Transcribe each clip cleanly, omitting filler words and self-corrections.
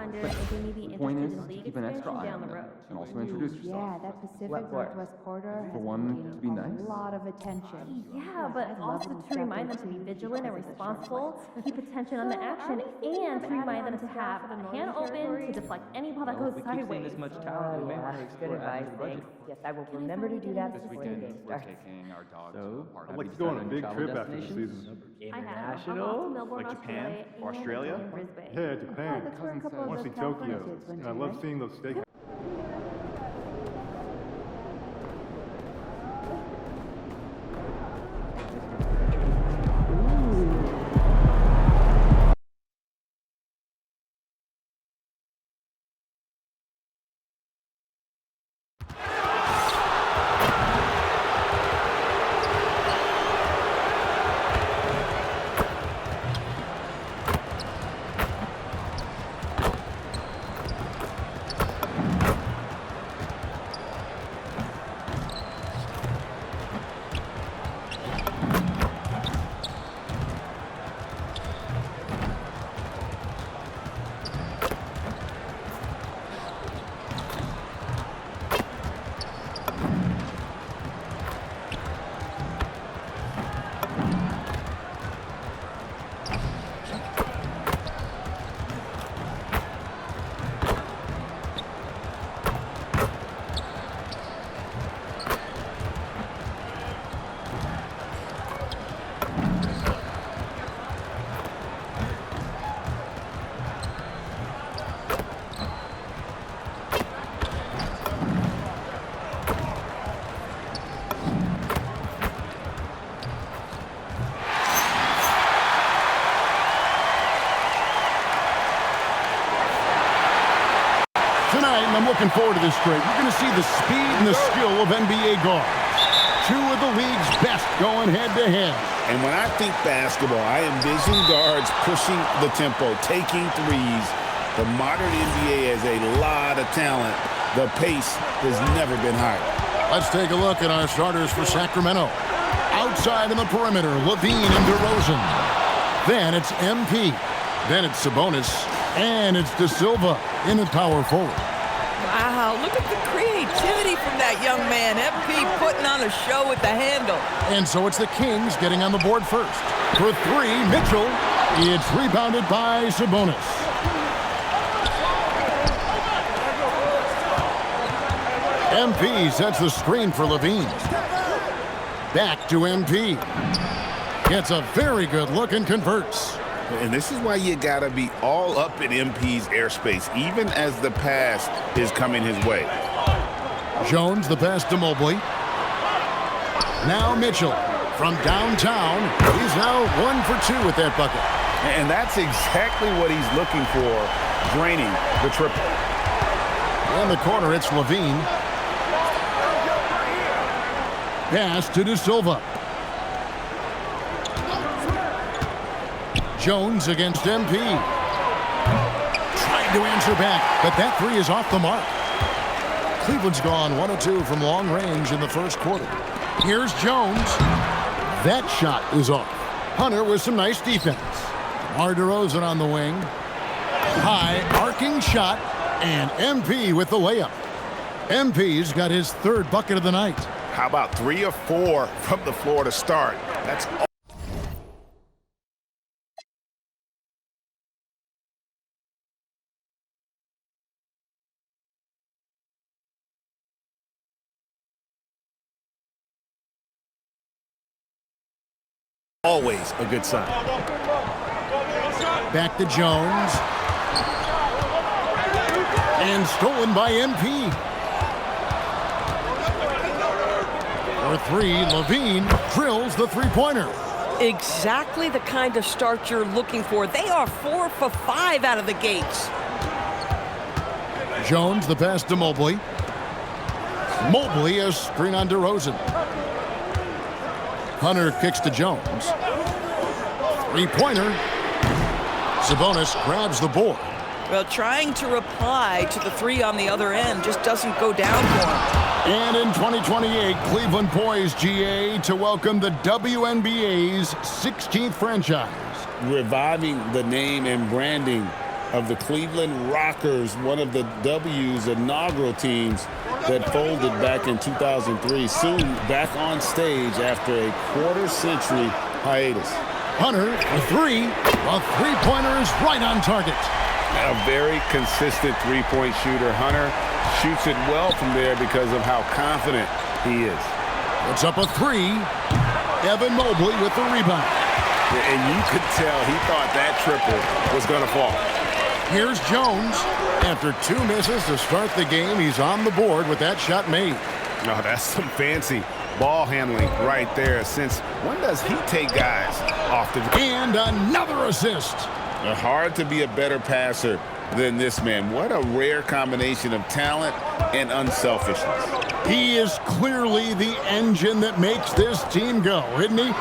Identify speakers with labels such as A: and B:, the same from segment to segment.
A: wonder if they may be
B: The point is
A: interested in
B: to
A: league
B: keep an extra
A: expansion
B: eye
A: down
B: on
A: the
B: them
A: road.
B: and also introduce yourself.
C: Yeah, that Pacific
B: What?
C: Northwest corridor has
B: For one,
C: been
B: to be
C: getting
B: nice?
C: a lot of attention.
A: Yeah, but
C: I'd love
A: also
C: to
A: to remind them to be vigilant and responsible, keep attention on the action, and to remind them to have a hand open to deflect any ball that goes
D: If we keep seeing
A: sideways.
D: this much talent, we may want to
C: Good
D: explore adding
C: advice,
D: to the budget.
C: thanks. Yes, I will remember to do that
E: This
C: before the
E: weekend,
C: game
E: we're
C: starts.
E: taking our dog to
D: So,
E: a park.
F: I'd like to go on a big
D: travel
F: trip after the
D: destinations?
F: season.
A: I have.
D: International?
A: I'll go to Melbourne,
E: Like Japan?
A: Australia,
E: Australia?
A: and Brisbane.
F: Yeah, Japan.
C: Oh, that's where a couple
F: I
C: of
F: want to
C: those
F: see
C: California
F: Tokyo.
C: kids went
F: And I
C: to,
F: love
C: right?
F: seeing those steak.
G: Tonight, and I'm looking forward to this straight, you're going to see the speed and the skill of NBA guards. Two of the league's best going head-to-head.
H: And when I think basketball, I envision guards pushing the tempo, taking threes. The modern NBA has a lot of talent. The pace has never been higher.
G: Let's take a look at our starters for Sacramento. Outside in the perimeter, Levine and DeRozan. Then it's MP. Then it's Sabonis. And it's De Silva in the power forward.
I: Wow, look at the creativity from that young man. MP putting on a show with the handle.
G: And so it's the Kings getting on the board first. For three, Mitchell. It's rebounded by Sabonis. MP sets the screen for Levine. Back to MP. Gets a very good look and converts.
H: And this is why you got to be all up in MP's airspace, even as the pass is coming his way.
G: Jones, the pass to Mobley. Now Mitchell from downtown. He's now 1 for 2 with that bucket.
H: And that's exactly what he's looking for, draining the triple.
G: In the corner, it's Levine. Pass to De Silva. Jones against MP. Tried to answer back, but that three is off the mark. Cleveland's gone 1 of 2 from long range in the first quarter. Here's Jones. That shot is off. Hunter with some nice defense. DeRozan on the wing. High arcing shot, and MP with the layup. MP's got his third bucket of the night.
H: How about 3 or 4 from the floor to start? That's always a good sign.
G: Back to Jones. And stolen by MP. For three, Levine drills the three-pointer.
I: Exactly the kind of start you're looking for. They are 4 for 5 out of the gates.
G: Jones, the pass to Mobley. Mobley, a screen on DeRozan. Hunter kicks to Jones. Three-pointer. Sabonis grabs the board.
I: Well, trying to reply to the three on the other end just doesn't go down for him.
G: And in 2028, Cleveland poised, GA, to welcome the WNBA's 16th franchise.
H: Reviving the name and branding of the Cleveland Rockers, one of the W's inaugural teams that folded back in 2003, soon back on stage after a quarter-century hiatus.
G: Hunter, a three. A three-pointer is right on target.
H: A very consistent three-point shooter. Hunter shoots it well from there because of how confident he is.
G: It's up a three. Evan Mobley with the rebound.
H: And you could tell he thought that triple was going to fall.
G: Here's Jones. After 2 misses to start the game, he's on the board with that shot made.
H: Oh, that's some fancy ball handling right there. Since when does he take guys off the...
G: And another assist.
H: Hard to be a better passer than this man. What a rare combination of talent and unselfishness.
G: He is clearly the engine that makes this team go, isn't he?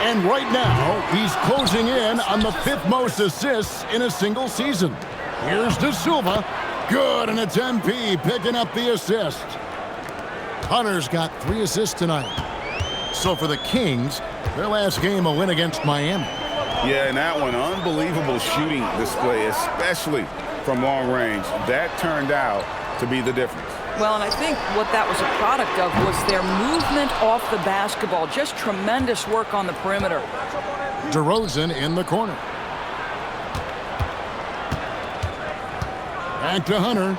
G: And right now, he's closing in on the 5th most assists in a single season. Here's De Silva. Good, and it's MP picking up the assist. Hunter's got 3 assists tonight. So for the Kings, their last game a win against Miami.
H: Yeah, and that one, unbelievable shooting display, especially from long range. That turned out to be the difference.
I: Well, and I think what that was a product of was their movement off the basketball. Just tremendous work on the perimeter.
G: DeRozan in the corner. Back to Hunter.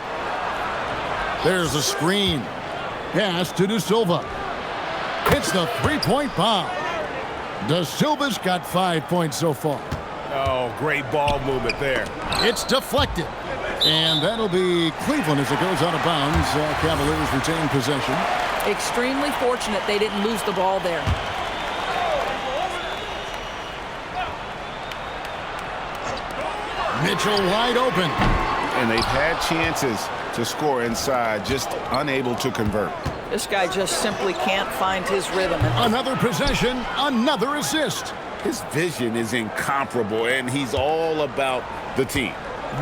G: There's a screen. Pass to De Silva. It's the three-point bomb. De Silva's got 5 points so far.
H: Oh, great ball movement there.
G: It's deflected. And that'll be Cleveland as it goes out of bounds. Cavaliers retain possession.
I: Extremely fortunate they didn't lose the ball there.
G: Mitchell wide open.
H: And they've had chances to score inside, just unable to convert.
I: This guy just simply can't find his rhythm.
G: Another possession, another assist.
H: His vision is incomparable, and he's all about the team.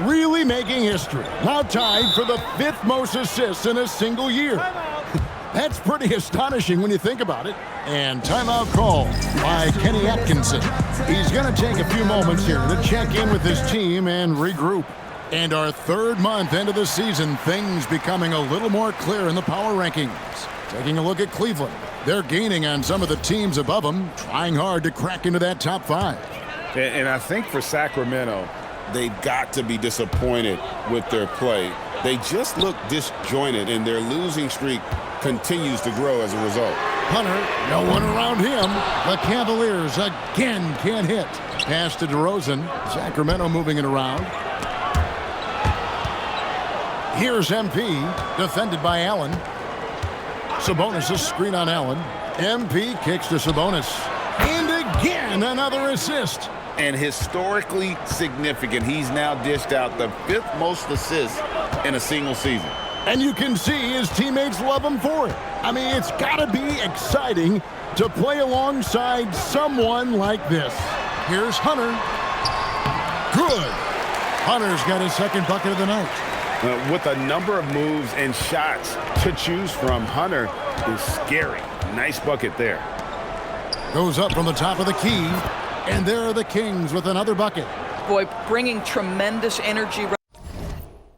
G: Really making history. Now tied for the 5th most assists in a single year. That's pretty astonishing when you think about it. And timeout call by Kenny Atkinson. He's going to take a few moments here to check in with his team and regroup. And our 3rd month into the season, things becoming a little more clear in the power rankings. Taking a look at Cleveland. They're gaining on some of the teams above them, trying hard to crack into that top 5.
H: And I think for Sacramento, they've got to be disappointed with their play. They just look disjointed, and their losing streak continues to grow as a result.
G: Hunter, no one around him. The Cavaliers again can't hit. Pass to DeRozan. Sacramento moving it around. Here's MP, defended by Allen. Sabonis' screen on Allen. MP kicks to Sabonis. And again, another assist.
H: And historically significant, he's now dished out the 5th most assists in a single season.
G: And you can see his teammates love him for it. I mean, it's got to be exciting to play alongside someone like this. Here's Hunter. Good. Hunter's got his 2nd bucket of the night.
H: With a number of moves and shots to choose from, Hunter is scary. Nice bucket there.
G: Goes up from the top of the key, and there are the Kings with another bucket.
I: Boy, bringing tremendous energy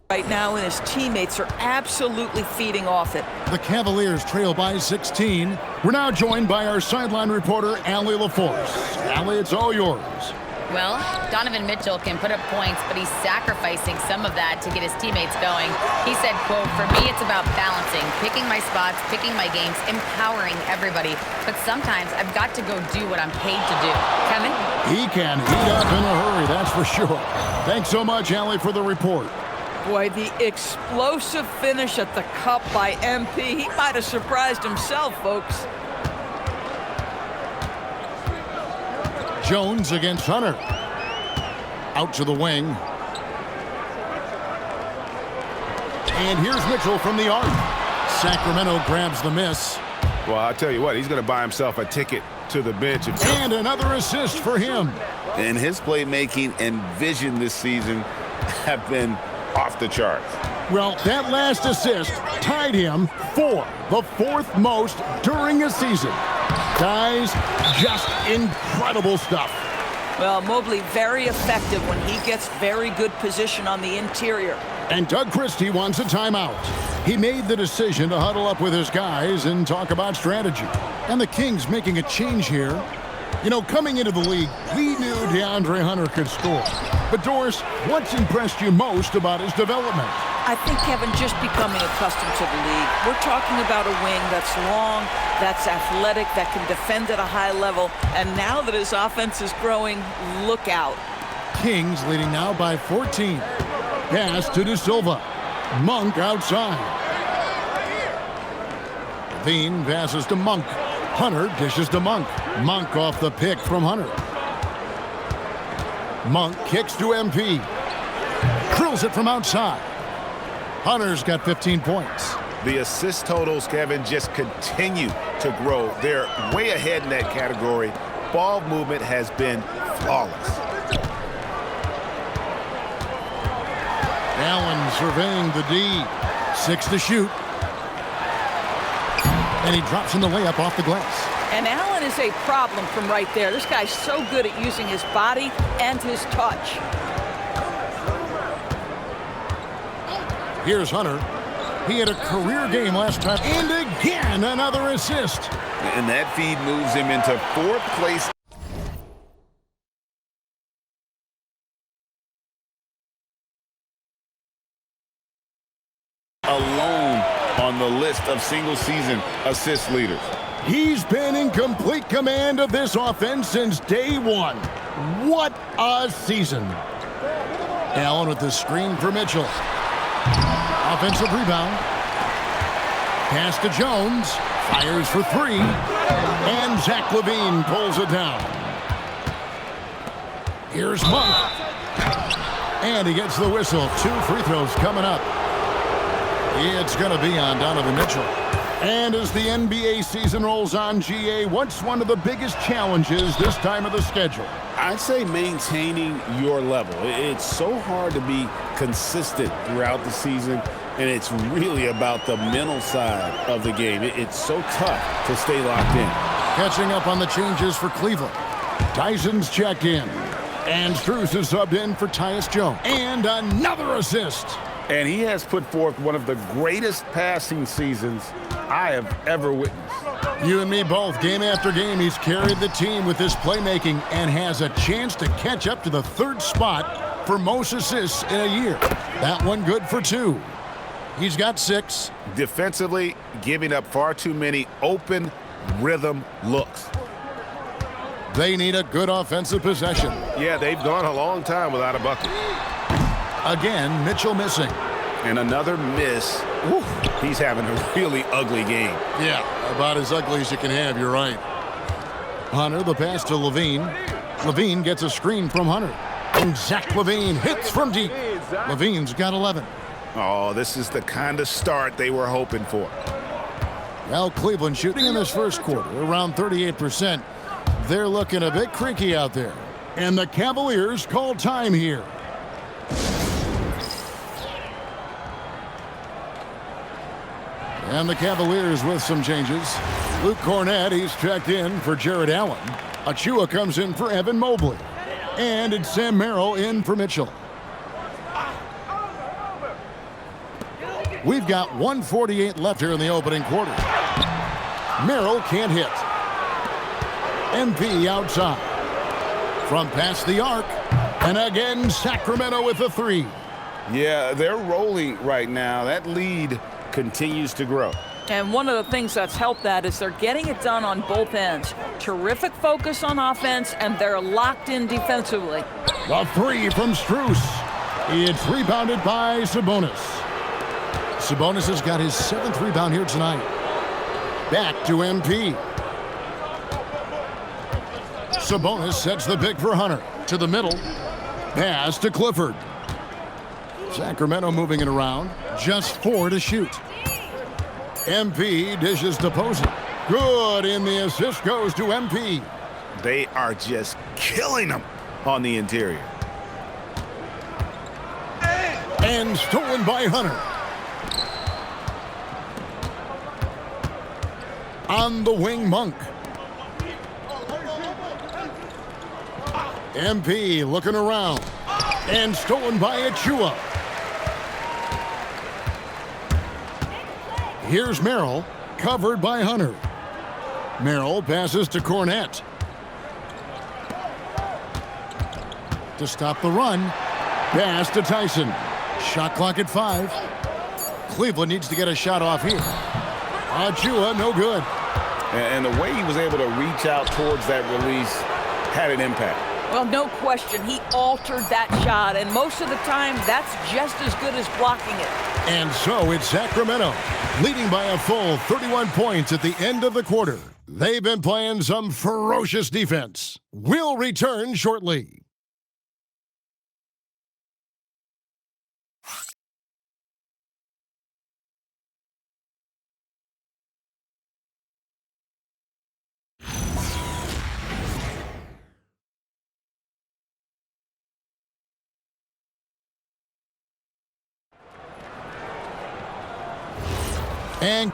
I: right now, and his teammates are absolutely feeding off it.
G: The Cavaliers trail by 16. We're now joined by our sideline reporter, Allie LaForce. Allie, it's all yours.
B: Well, Donovan Mitchell can put up points, but he's sacrificing some of that to get his teammates going. He said, quote, "For me, it's about balancing, picking my spots, picking my games, empowering everybody. But sometimes I've got to go do what I'm paid to do." Kevin?
G: He can heat up in a hurry, that's for sure. Thanks so much, Allie, for the report.
I: Boy, the explosive finish at the cup by MP. He might have surprised himself, folks.
G: Jones against Hunter. Out to the wing. And here's Mitchell from the arc. Sacramento grabs the miss.
H: Well, I'll tell you what, he's going to buy himself a ticket to the bench.
G: And another assist for him.
H: And his playmaking and vision this season have been off the charts.
G: Well, that last assist tied him for the 4th most during a season. Guys, just incredible stuff.
I: Well, Mobley very effective when he gets very good position on the interior.
G: And Doug Christie wants a timeout. He made the decision to huddle up with his guys and talk about strategy. And the Kings making a change here. You know, coming into the league, we knew DeAndre Hunter could score. But Doris, what's impressed you most about his development?
I: I think, Kevin, just becoming accustomed to the league. We're talking about a wing that's long, that's athletic, that can defend at a high level. And now that his offense is growing, look out.
G: Kings leading now by 14. Pass to De Silva. Monk outside. Levine passes to Monk. Hunter dishes to Monk. Monk off the pick from Hunter. Monk kicks to MP. Drills it from outside. Hunter's got 15 points.
H: The assist totals, Kevin, just continue to grow. They're way ahead in that category. Ball movement has been flawless.
G: Allen surveying the D. 6 to shoot. And he drops in the layup off the glass.
I: And Allen is a problem from right there. This guy's so good at using his body and his touch.
G: Here's Hunter. He had a career game last time. And again, another assist.
H: And that feed moves him into 4th place. Alone on the list of single-season assist leaders.
G: He's been in complete command of this offense since day one. What a season. Allen with the screen for Mitchell. Offensive rebound. Pass to Jones. Fires for 3. And Zach LaVine pulls it down. Here's Monk. And he gets the whistle. 2 free throws coming up. It's going to be on Donovan Mitchell. And as the NBA season rolls on, GA, what's one of the biggest challenges this time of the schedule?
H: I'd say maintaining your level. It's so hard to be consistent throughout the season, and it's really about the mental side of the game. It's so tough to stay locked in.
G: Catching up on the changes for Cleveland. Tyson's checked in. And Strus is subbed in for Tyus Jones. And another assist.
H: And he has put forth one of the greatest passing seasons I have ever witnessed.
G: You and me both. Game after game, he's carried the team with his playmaking and has a chance to catch up to the 3rd spot for most assists in a year. That one good for 2. He's got 6.
H: Defensively, giving up far too many open rhythm looks.
G: They need a good offensive possession.
H: Yeah, they've gone a long time without a bucket.
G: Again, Mitchell missing.
H: And another miss. Woo, he's having a really ugly game.
G: Yeah, about as ugly as you can have, you're right. Hunter, the pass to LaVine. LaVine gets a screen from Hunter. And Zach LaVine hits from deep. LaVine's got 11.
H: Oh, this is the kind of start they were hoping for.
G: Well, Cleveland shooting in this first quarter around 38%. They're looking a bit creaky out there. And the Cavaliers call time here. And the Cavaliers with some changes. Luke Cornett, he's checked in for Jared Allen. Achua comes in for Evan Mobley. And it's Sam Merrill in for Mitchell. We've got 1:48 left here in the opening quarter. Merrill can't hit. MP outside. From past the arc. And again, Sacramento with a 3.
H: Yeah, they're rolling right now. That lead continues to grow.
I: And one of the things that's helped that is they're getting it done on both ends. Terrific focus on offense, and they're locked in defensively.
G: The 3 from Strus. It's rebounded by Sabonis. Sabonis has got his 7th rebound here tonight. Back to MP. Sabonis sets the pick for Hunter. To the middle. Pass to Clifford. Sacramento moving it around. Just 4 to shoot. MP dishes to Posey. Good, and the assist goes to MP.
H: They are just killing them on the interior.
G: And stolen by Hunter. On the wing, Monk. MP looking around. And stolen by Achua. Here's Merrill, covered by Hunter. Merrill passes to Cornette. To stop the run. Pass to Tyson. Shot clock at 5. Cleveland needs to get a shot off here. Achua, no good.
H: And the way he was able to reach out towards that release had an impact.
I: Well, no question. He altered that shot, and most of the time, that's just as good as blocking it.
G: And so it's Sacramento, leading by a full 31 points at the end of the quarter. They've been playing some ferocious defense. We'll return shortly. And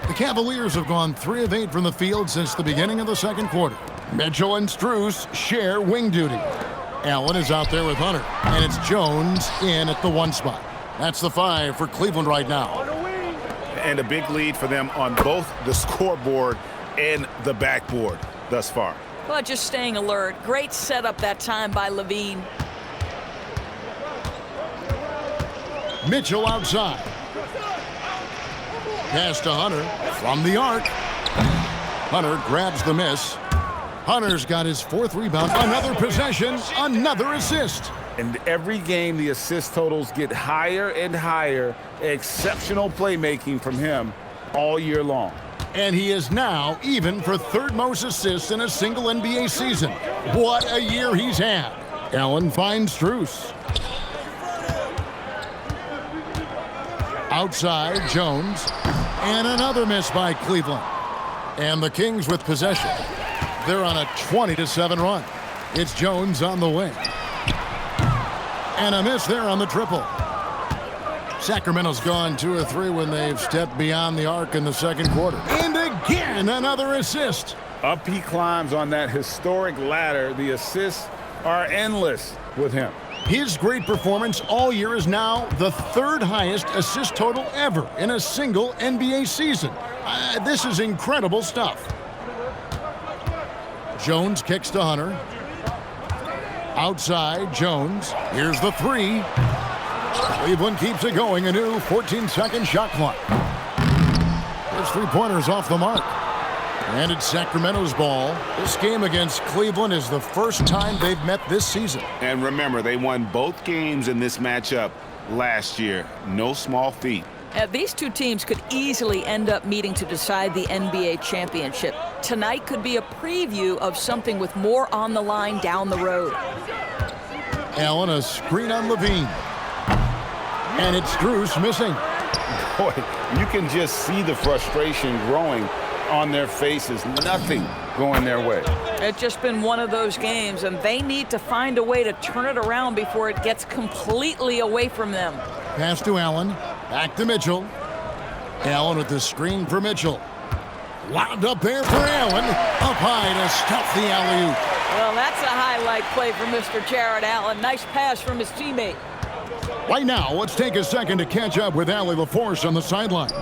G: the Cavaliers have gone 3 of 8 from the field since the beginning of the second quarter. Mitchell and Strus share wing duty. Allen is out there with Hunter, and it's Jones in at the 1 spot. That's the 5 for Cleveland right now.
H: And a big lead for them on both the scoreboard and the backboard thus far.
I: Well, just staying alert. Great setup that time by Levine.
G: Mitchell outside. Pass to Hunter from the arc. Hunter grabs the miss. Hunter's got his 4th rebound. Another possession, another assist.
H: And every game, the assist totals get higher and higher. Exceptional playmaking from him all year long.
G: And he is now even for 3rd most assists in a single NBA season. What a year he's had. Allen finds Strus. Outside, Jones. And another miss by Cleveland. And the Kings with possession. They're on a 20-7 run. It's Jones on the wing. And a miss there on the triple. Sacramento's gone 2 or 3 when they've stepped beyond the arc in the second quarter. And again, another assist.
H: Up he climbs on that historic ladder. The assists are endless with him.
G: His great performance all year is now the 3rd highest assist total ever in a single NBA season. This is incredible stuff. Jones kicks to Hunter. Outside, Jones. Here's the 3. Cleveland keeps it going. A new 14-second shot clock. His 3-pointer's off the mark. And it's Sacramento's ball. This game against Cleveland is the first time they've met this season.
H: And remember, they won both games in this matchup last year. No small feat.
I: These 2 teams could easily end up meeting to decide the NBA championship. Tonight could be a preview of something with more on the line down the road.
G: Allen, a screen on Levine. And it's Strus missing.
H: Boy, you can just see the frustration growing on their faces. Nothing going their way.
I: It's just been one of those games, and they need to find a way to turn it around before it gets completely away from them.
G: Pass to Allen. Back to Mitchell. Allen with the screen for Mitchell. Wound up there for Allen. Up high to stuff the alley-oop.
I: Well, that's a highlight play for Mr. Jared Allen. Nice pass from his teammate.
G: Right now, let's take a second to catch up with Allie LaForce on the sidelines.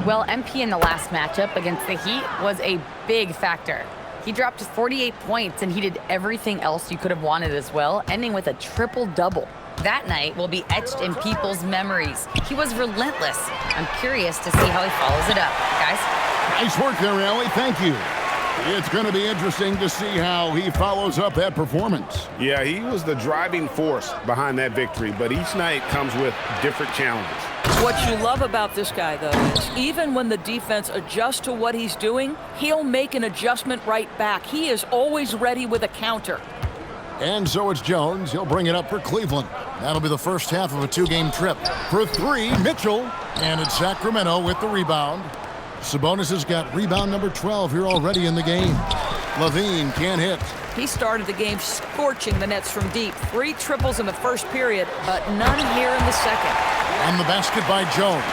B: Well, MP in the last matchup against the Heat was a big factor. He dropped 48 points, and he did everything else you could have wanted as well, ending with a triple-double. That night will be etched in people's memories. He was relentless. I'm curious to see how he follows it up. Guys?
G: Nice work there, Allie. Thank you. It's going to be interesting to see how he follows up that performance.
H: Yeah, he was the driving force behind that victory, but each night comes with different challenges.
I: What you love about this guy, though, is even when the defense adjusts to what he's doing, he'll make an adjustment right back. He is always ready with a counter.
G: And so it's Jones. He'll bring it up for Cleveland. That'll be the first half of a 2-game trip. For 3, Mitchell. And it's Sacramento with the rebound. Sabonis has got rebound number 12 here already in the game. Levine can't hit.
I: He started the game scorching the nets from deep. 3 triples in the first period, but none here in the second.
G: On the basket by Jones.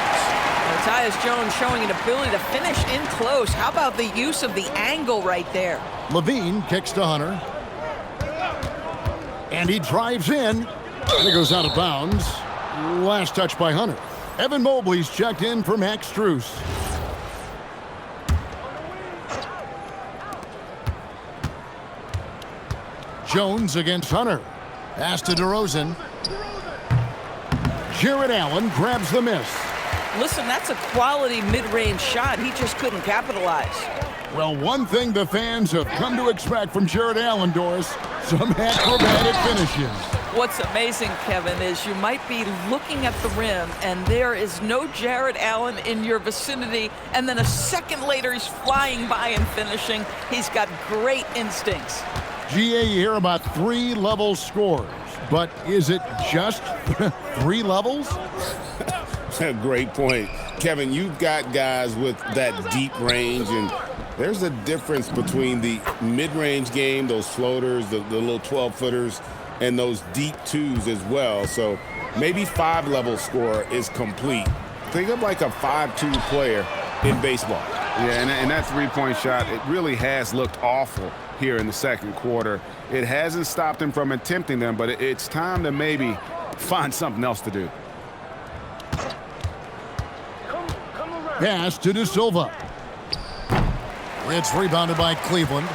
I: Tyus Jones showing an ability to finish in close. How about the use of the angle right there?
G: Levine kicks to Hunter. And he drives in. And he goes out of bounds. Last touch by Hunter. Evan Mobley's checked in for Max Strus. Jones against Hunter. Pass to DeRozan. Jared Allen grabs the miss.
I: Listen, that's a quality mid-range shot. He just couldn't capitalize.
G: Well, one thing the fans have come to expect from Jared Allen, Doris, some acrobatic finishes.
I: What's amazing, Kevin, is you might be looking at the rim and there is no Jared Allen in your vicinity, and then a second later he's flying by and finishing. He's got great instincts.
G: GA, you hear about 3-level scores, but is it just 3 levels?
H: Great point. Kevin, you've got guys with that deep range, and there's a difference between the mid-range game, those floaters, the little 12-footers, and those deep twos as well. So maybe 5-level score is complete. Think of like a 5-2 player in baseball.
D: Yeah, and that three-point shot, it really has looked awful here in the second quarter. It hasn't stopped him from attempting them, but it's time to maybe find something else to do.
G: Pass to De Silva. It's rebounded by Cleveland.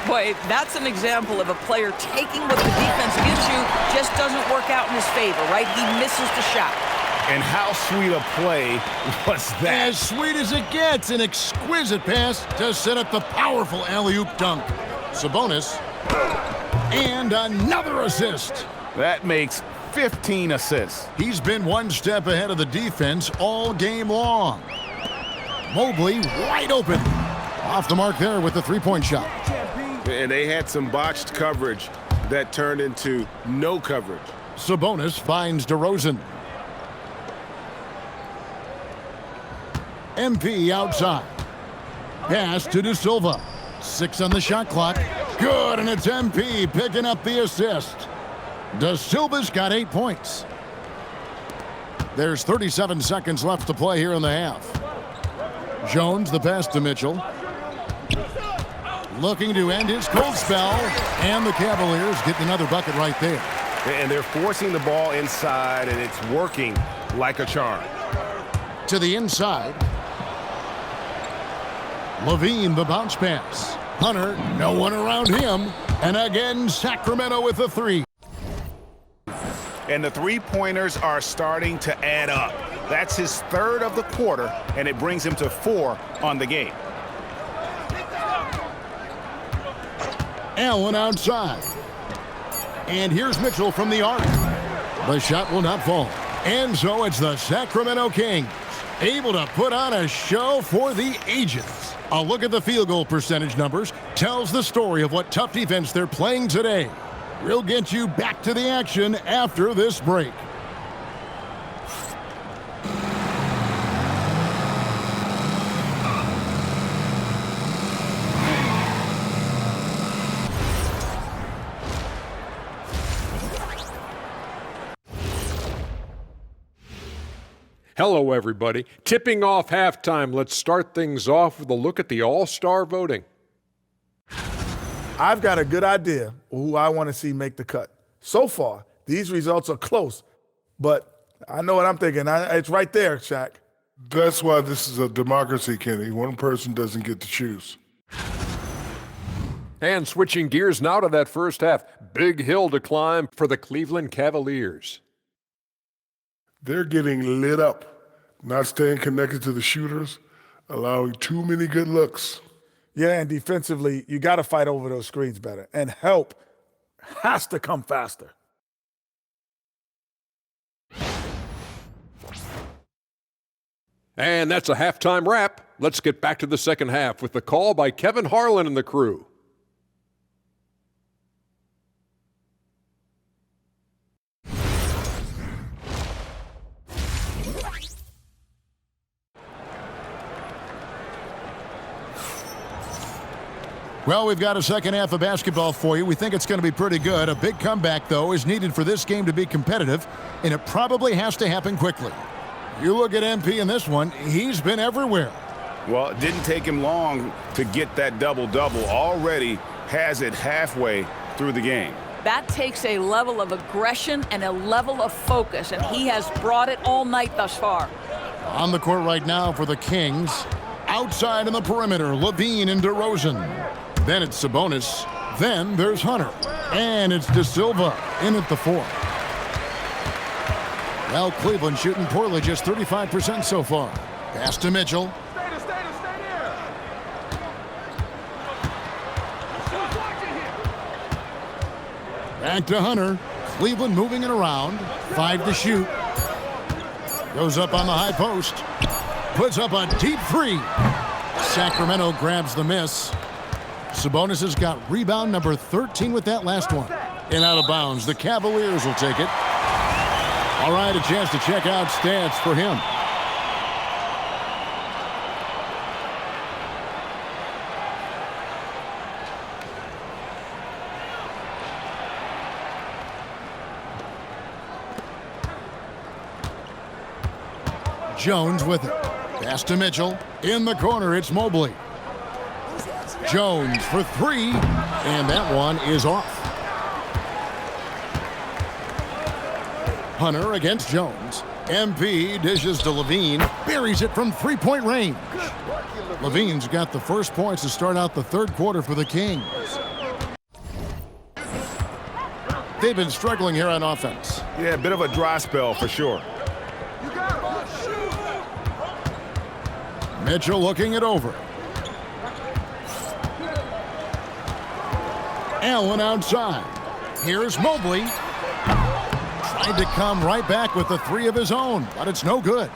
I: Boy, that's an example of a player taking what the defense gives you, just doesn't work out in his favor, right? He misses the shot.
H: And how sweet a play was that?
G: As sweet as it gets, an exquisite pass to set up the powerful alley-oop dunk. Sabonis, and another assist.
D: That makes 15 assists.
G: He's been one step ahead of the defense all game long. Mobley wide open. Off the mark there with the three-point shot.
H: And they had some botched coverage that turned into no coverage.
G: Sabonis finds DeRozan. MP outside. Pass to De Silva. 6 on the shot clock. Good, and it's MP picking up the assist. De Silva's got 8 points. There's 37 seconds left to play here in the half. Jones, the pass to Mitchell. Looking to end his cold spell, and the Cavaliers get another bucket right there.
H: And they're forcing the ball inside, and it's working like a charm.
G: To the inside. Levine, the bounce pass. Hunter, no one around him. And again, Sacramento with the 3.
H: And the three-pointers are starting to add up. That's his 3rd of the quarter, and it brings him to 4 on the game.
G: Allen outside. And here's Mitchell from the arc. The shot will not fall. And so it's the Sacramento Kings, able to put on a show for the ages. A look at the field goal percentage numbers tells the story of what tough defense they're playing today. We'll get you back to the action after this break.
E: Hello, everybody. Tipping off halftime. Let's start things off with a look at the All-Star voting.
F: I've got a good idea who I want to see make the cut. So far, these results are close, but I know what I'm thinking. It's right there, Shaq.
J: That's why this is a democracy, Kenny. One person doesn't get to choose.
E: And switching gears now to that first half. Big hill to climb for the Cleveland Cavaliers.
J: They're getting lit up, not staying connected to the shooters, allowing too many good looks.
F: Yeah, and defensively, you got to fight over those screens better. And help has to come faster.
E: And that's a halftime wrap. Let's get back to the second half with the call by Kevin Harlan and the crew.
G: Well, we've got a second half of basketball for you. We think it's going to be pretty good. A big comeback, though, is needed for this game to be competitive, and it probably has to happen quickly. You look at MP in this one, he's been everywhere.
D: Well, it didn't take him long to get that double-double. Already has it halfway through the game.
I: That takes a level of aggression and a level of focus, and he has brought it all night thus far.
G: On the court right now for the Kings. Outside on the perimeter, Levine and DeRozan. Then it's Sabonis. Then there's Hunter. And it's De Silva in at the 4. Well, Cleveland shooting poorly, just 35% so far. Pass to Mitchell. Back to Hunter. Cleveland moving it around. 5 to shoot. Goes up on the high post. Puts up a deep 3. Sacramento grabs the miss. Sabonis has got rebound number 13 with that last one. And out of bounds. The Cavaliers will take it. All right, a chance to check out stats for him. Jones with it. Pass to Mitchell. In the corner, it's Mobley. Jones for 3, and that one is off. Hunter against Jones. MP dishes to Levine. Buries it from 3-point range. Levine's got the first points to start out the third quarter for the Kings. They've been struggling here on offense.
D: Yeah, a bit of a dry spell for sure.
G: Mitchell looking it over. Allen outside. Here's Mobley. Tried to come right back with the 3 of his own, but it's no good.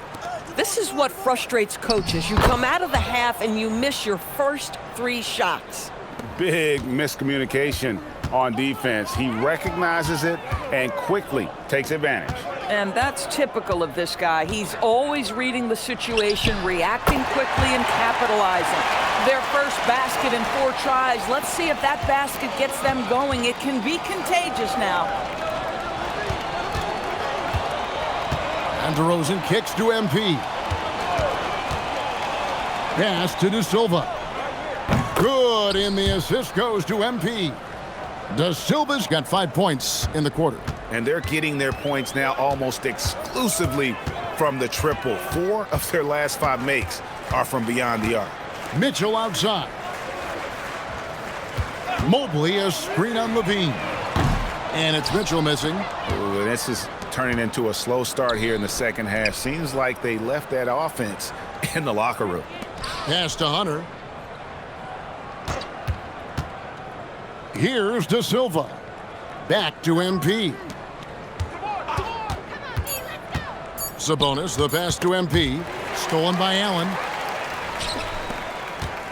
I: This is what frustrates coaches. You come out of the half and you miss your first 3 shots.
D: Big miscommunication on defense. He recognizes it and quickly takes advantage.
I: And that's typical of this guy. He's always reading the situation, reacting quickly and capitalizing. Their first basket in 4 tries. Let's see if that basket gets them going. It can be contagious now.
G: And DeRozan kicks to MP. Pass to De Silva. Good, and the assist goes to MP. De Silva's got 5 points in the quarter.
D: And they're getting their points now almost exclusively from the triple. 4 of their last 5 makes are from beyond the arc.
G: Mitchell outside. Mobley a screen on Levine. And it's Mitchell missing.
D: Ooh, this is turning into a slow start here in the second half. Seems like they left that offense in the locker room.
G: Pass to Hunter. Here's De Silva. Back to MP. Sabonis, the pass to MP. Stolen by Allen.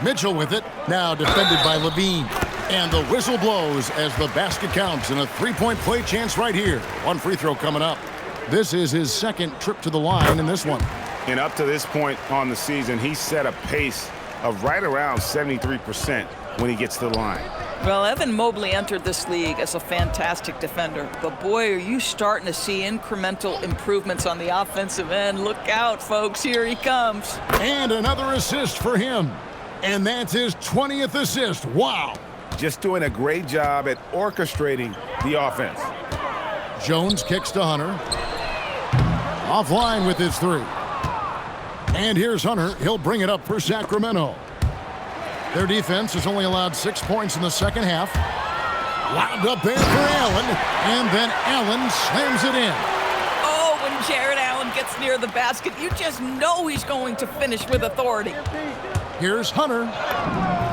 G: Mitchell with it. Now defended by Levine. And the whistle blows as the basket counts and a 3-point play chance right here. 1 free throw coming up. This is his second trip to the line in this one.
D: And up to this point on the season, he's set a pace of right around 73% when he gets to the line.
I: Well, Evan Mobley entered this league as a fantastic defender. But boy, are you starting to see incremental improvements on the offensive end. Look out, folks. Here he comes.
G: And another assist for him. And that's his 20th assist. Wow.
D: Just doing a great job at orchestrating the offense.
G: Jones kicks to Hunter. Offline with his 3. And here's Hunter. He'll bring it up for Sacramento. Their defense has only allowed 6 points in the second half. Lobbed up there for Allen. And then Allen slams it in.
I: Oh, when Jared Allen gets near the basket, you just know he's going to finish with authority.
G: Here's Hunter.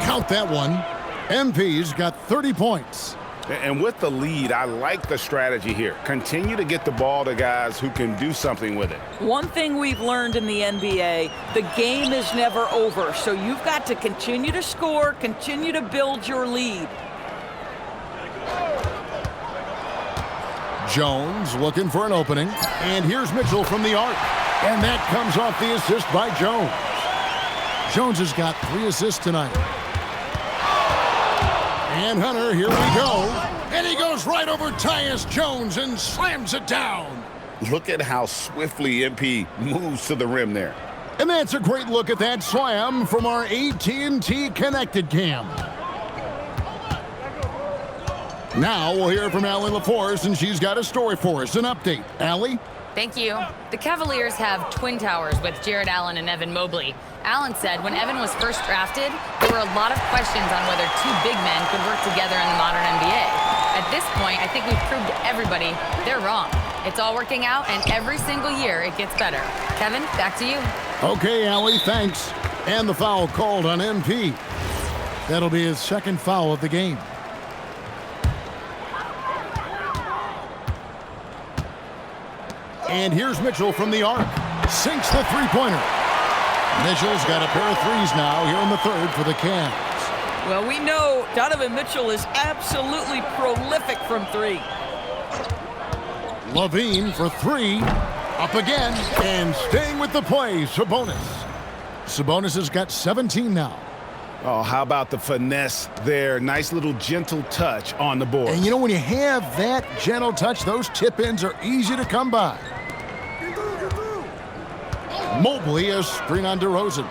G: Count that one. MP's got 30 points.
D: And with the lead, I like the strategy here. Continue to get the ball to guys who can do something with it.
I: One thing we've learned in the NBA, the game is never over. So you've got to continue to score, continue to build your lead.
G: Jones looking for an opening. And here's Mitchell from the arc. And that comes off the assist by Jones. Jones has got 3 assists tonight. And Hunter, here we go. And he goes right over Tyus Jones and slams it down.
H: Look at how swiftly MP moves to the rim there.
G: And that's a great look at that slam from our AT&T Connected Cam. Now we'll hear from Allie LaForce, and she's got a story for us. An update. Allie?
B: Thank you. The Cavaliers have twin towers with Jared Allen and Evan Mobley. Allen said when Evan was first drafted, there were a lot of questions on whether two big men could work together in the modern NBA. At this point, I think we've proved to everybody they're wrong. It's all working out, and every single year it gets better. Kevin, back to you.
G: Okay, Allie, thanks. And the foul called on MP. That'll be his second foul of the game. And here's Mitchell from the arc. Sinks the three-pointer. Mitchell's got a pair of threes now here in the third for the Cavs.
I: Well, we know Donovan Mitchell is absolutely prolific from three.
G: Levine for three. Up again. And staying with the play, Sabonis. Sabonis has got 17 now.
D: Oh, how about the finesse there? Nice little gentle touch on the board.
G: And you know, when you have that gentle touch, those tip-ins are easy to come by. Mobley, a screen on DeRozan.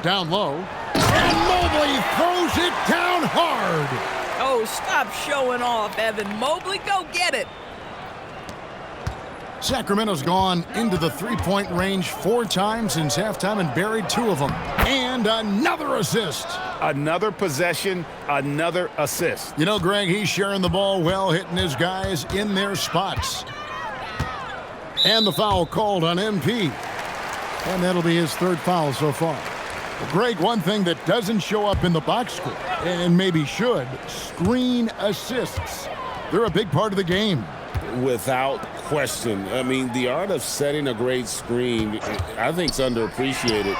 G: Down low. And Mobley throws it down hard.
I: Oh, stop showing off, Evan Mobley. Go get it.
G: Sacramento's gone into the three-point range 4 times since halftime and buried 2 of them. And another assist.
D: Another possession, another assist.
G: You know, Greg, he's sharing the ball well, hitting his guys in their spots. And the foul called on MP. And that'll be his third foul so far. Well, Greg, one thing that doesn't show up in the box score, and maybe should, screen assists. They're a big part of the game.
H: Without question. I mean, the art of setting a great screen, I think, is underappreciated.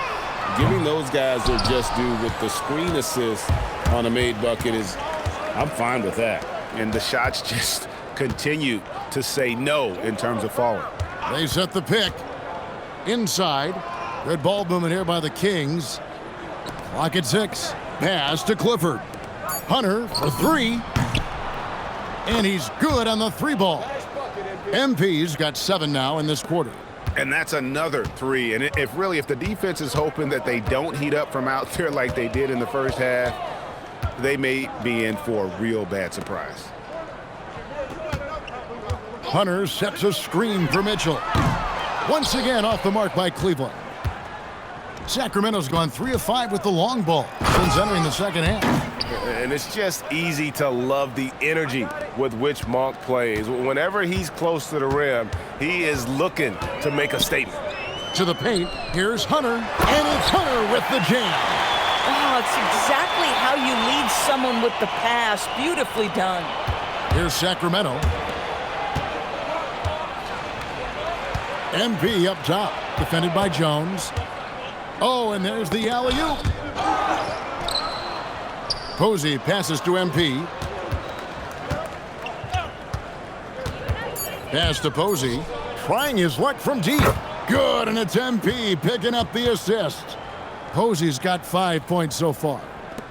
H: Giving those guys their just due with the screen assist on a made bucket is, I'm fine with that.
D: And the shots just continue to say no in terms of falling.
G: They set the pick. Inside. Good ball movement here by the Kings. Clock at 6. Pass to Clifford. Hunter for 3. And he's good on the 3 ball. MP's got 7 now in this quarter.
D: And that's another 3. And if the defense is hoping that they don't heat up from out there like they did in the first half, they may be in for a real bad surprise.
G: Hunter sets a screen for Mitchell. Once again off the mark by Cleveland. Sacramento's gone 3 of 5 with the long ball since entering the second half.
K: And it's just easy to love the energy with which Monk plays. Whenever he's close to the rim, he is looking to make a statement.
G: To the paint, here's Hunter, and it's Hunter with the jam.
I: Oh, it's exactly how you lead someone with the pass. Beautifully done.
G: Here's Sacramento. MP up top, defended by Jones. Oh, and there's the alley-oop. Posey passes to MP. Pass to Posey. Trying his luck from deep. Good, and it's MP picking up the assist. Posey's got 5 points so far.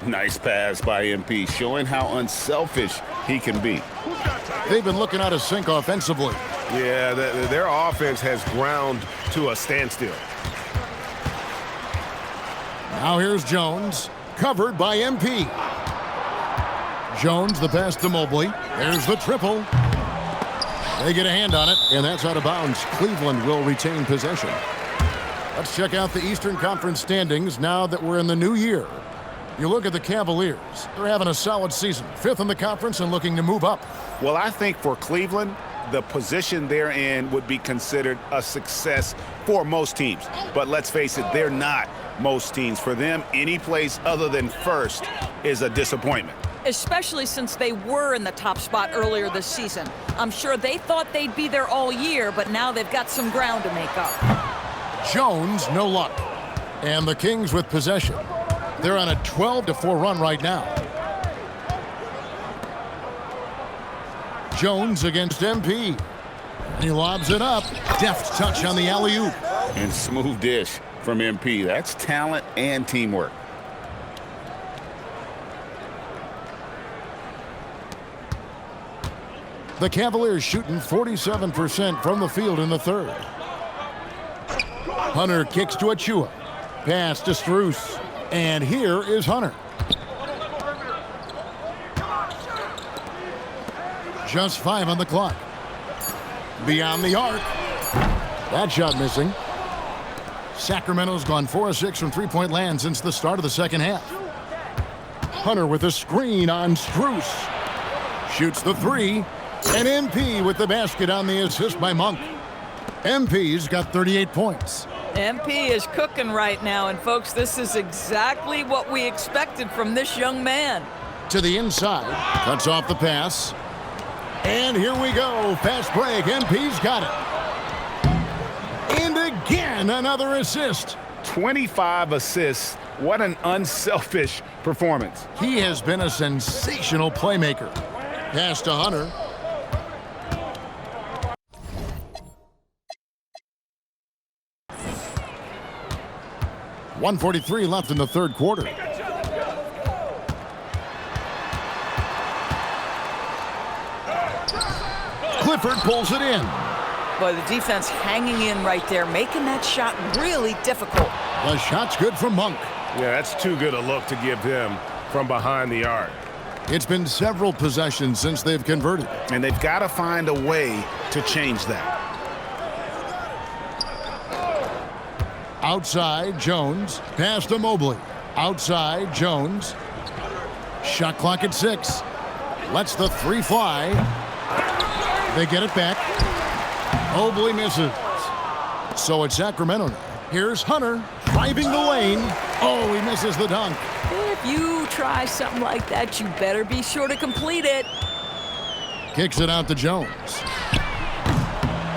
H: Nice pass by MP, showing how unselfish he can be.
G: They've been looking out of sync offensively.
K: Yeah, their offense has ground to a standstill.
G: Now here's Jones, covered by MP. Jones, the pass to Mobley. There's the triple. They get a hand on it, and that's out of bounds. Cleveland will retain possession. Let's check out the Eastern Conference standings now that we're in the new year. You look at the Cavaliers. They're having a solid season. 5th in the conference and looking to move up.
D: Well, I think for Cleveland, the position they're in would be considered a success for most teams. But let's face it, they're not most teams. For them, any place other than first is a disappointment.
I: Especially since they were in the top spot earlier this season. I'm sure they thought they'd be there all year, but now they've got some ground to make up.
G: Jones, no luck. And the Kings with possession. They're on a 12-4 run right now. Jones against MP. He lobs it up. Deft touch on the alley-oop.
H: And smooth dish from MP. That's talent and teamwork.
G: The Cavaliers shooting 47% from the field in the third. Hunter kicks to Achua. Pass to Strus. And here is Hunter. Just 5 on the clock. Beyond the arc. That shot missing. Sacramento's gone 4 of 6 from three-point land since the start of the second half. Hunter with a screen on Strus. Shoots the three. And MP with the basket on the assist by Monk. MP's got 38 points.
I: MP is cooking right now, and folks, this is exactly what we expected from this young man.
G: To the inside. Cuts off the pass. And here we go. Fast break. MP's got it. And again, another assist.
D: 25 assists. What an unselfish performance.
G: He has been a sensational playmaker. Pass to Hunter. .143 left in the third quarter. Clifford pulls it in.
I: Boy, the defense hanging in right there, making that shot really difficult.
G: The shot's good from Monk.
K: Yeah, that's too good a look to give him from behind the arc.
G: It's been several possessions since they've converted.
D: And they've got to find a way to change that.
G: Outside, Jones. Pass to Mobley. Outside, Jones. Shot clock at 6. Lets the three fly. They get it back. Mobley misses. So it's Sacramento now. Here's Hunter driving the lane. Oh, he misses the dunk.
I: If you try something like that, you better be sure to complete it.
G: Kicks it out to Jones.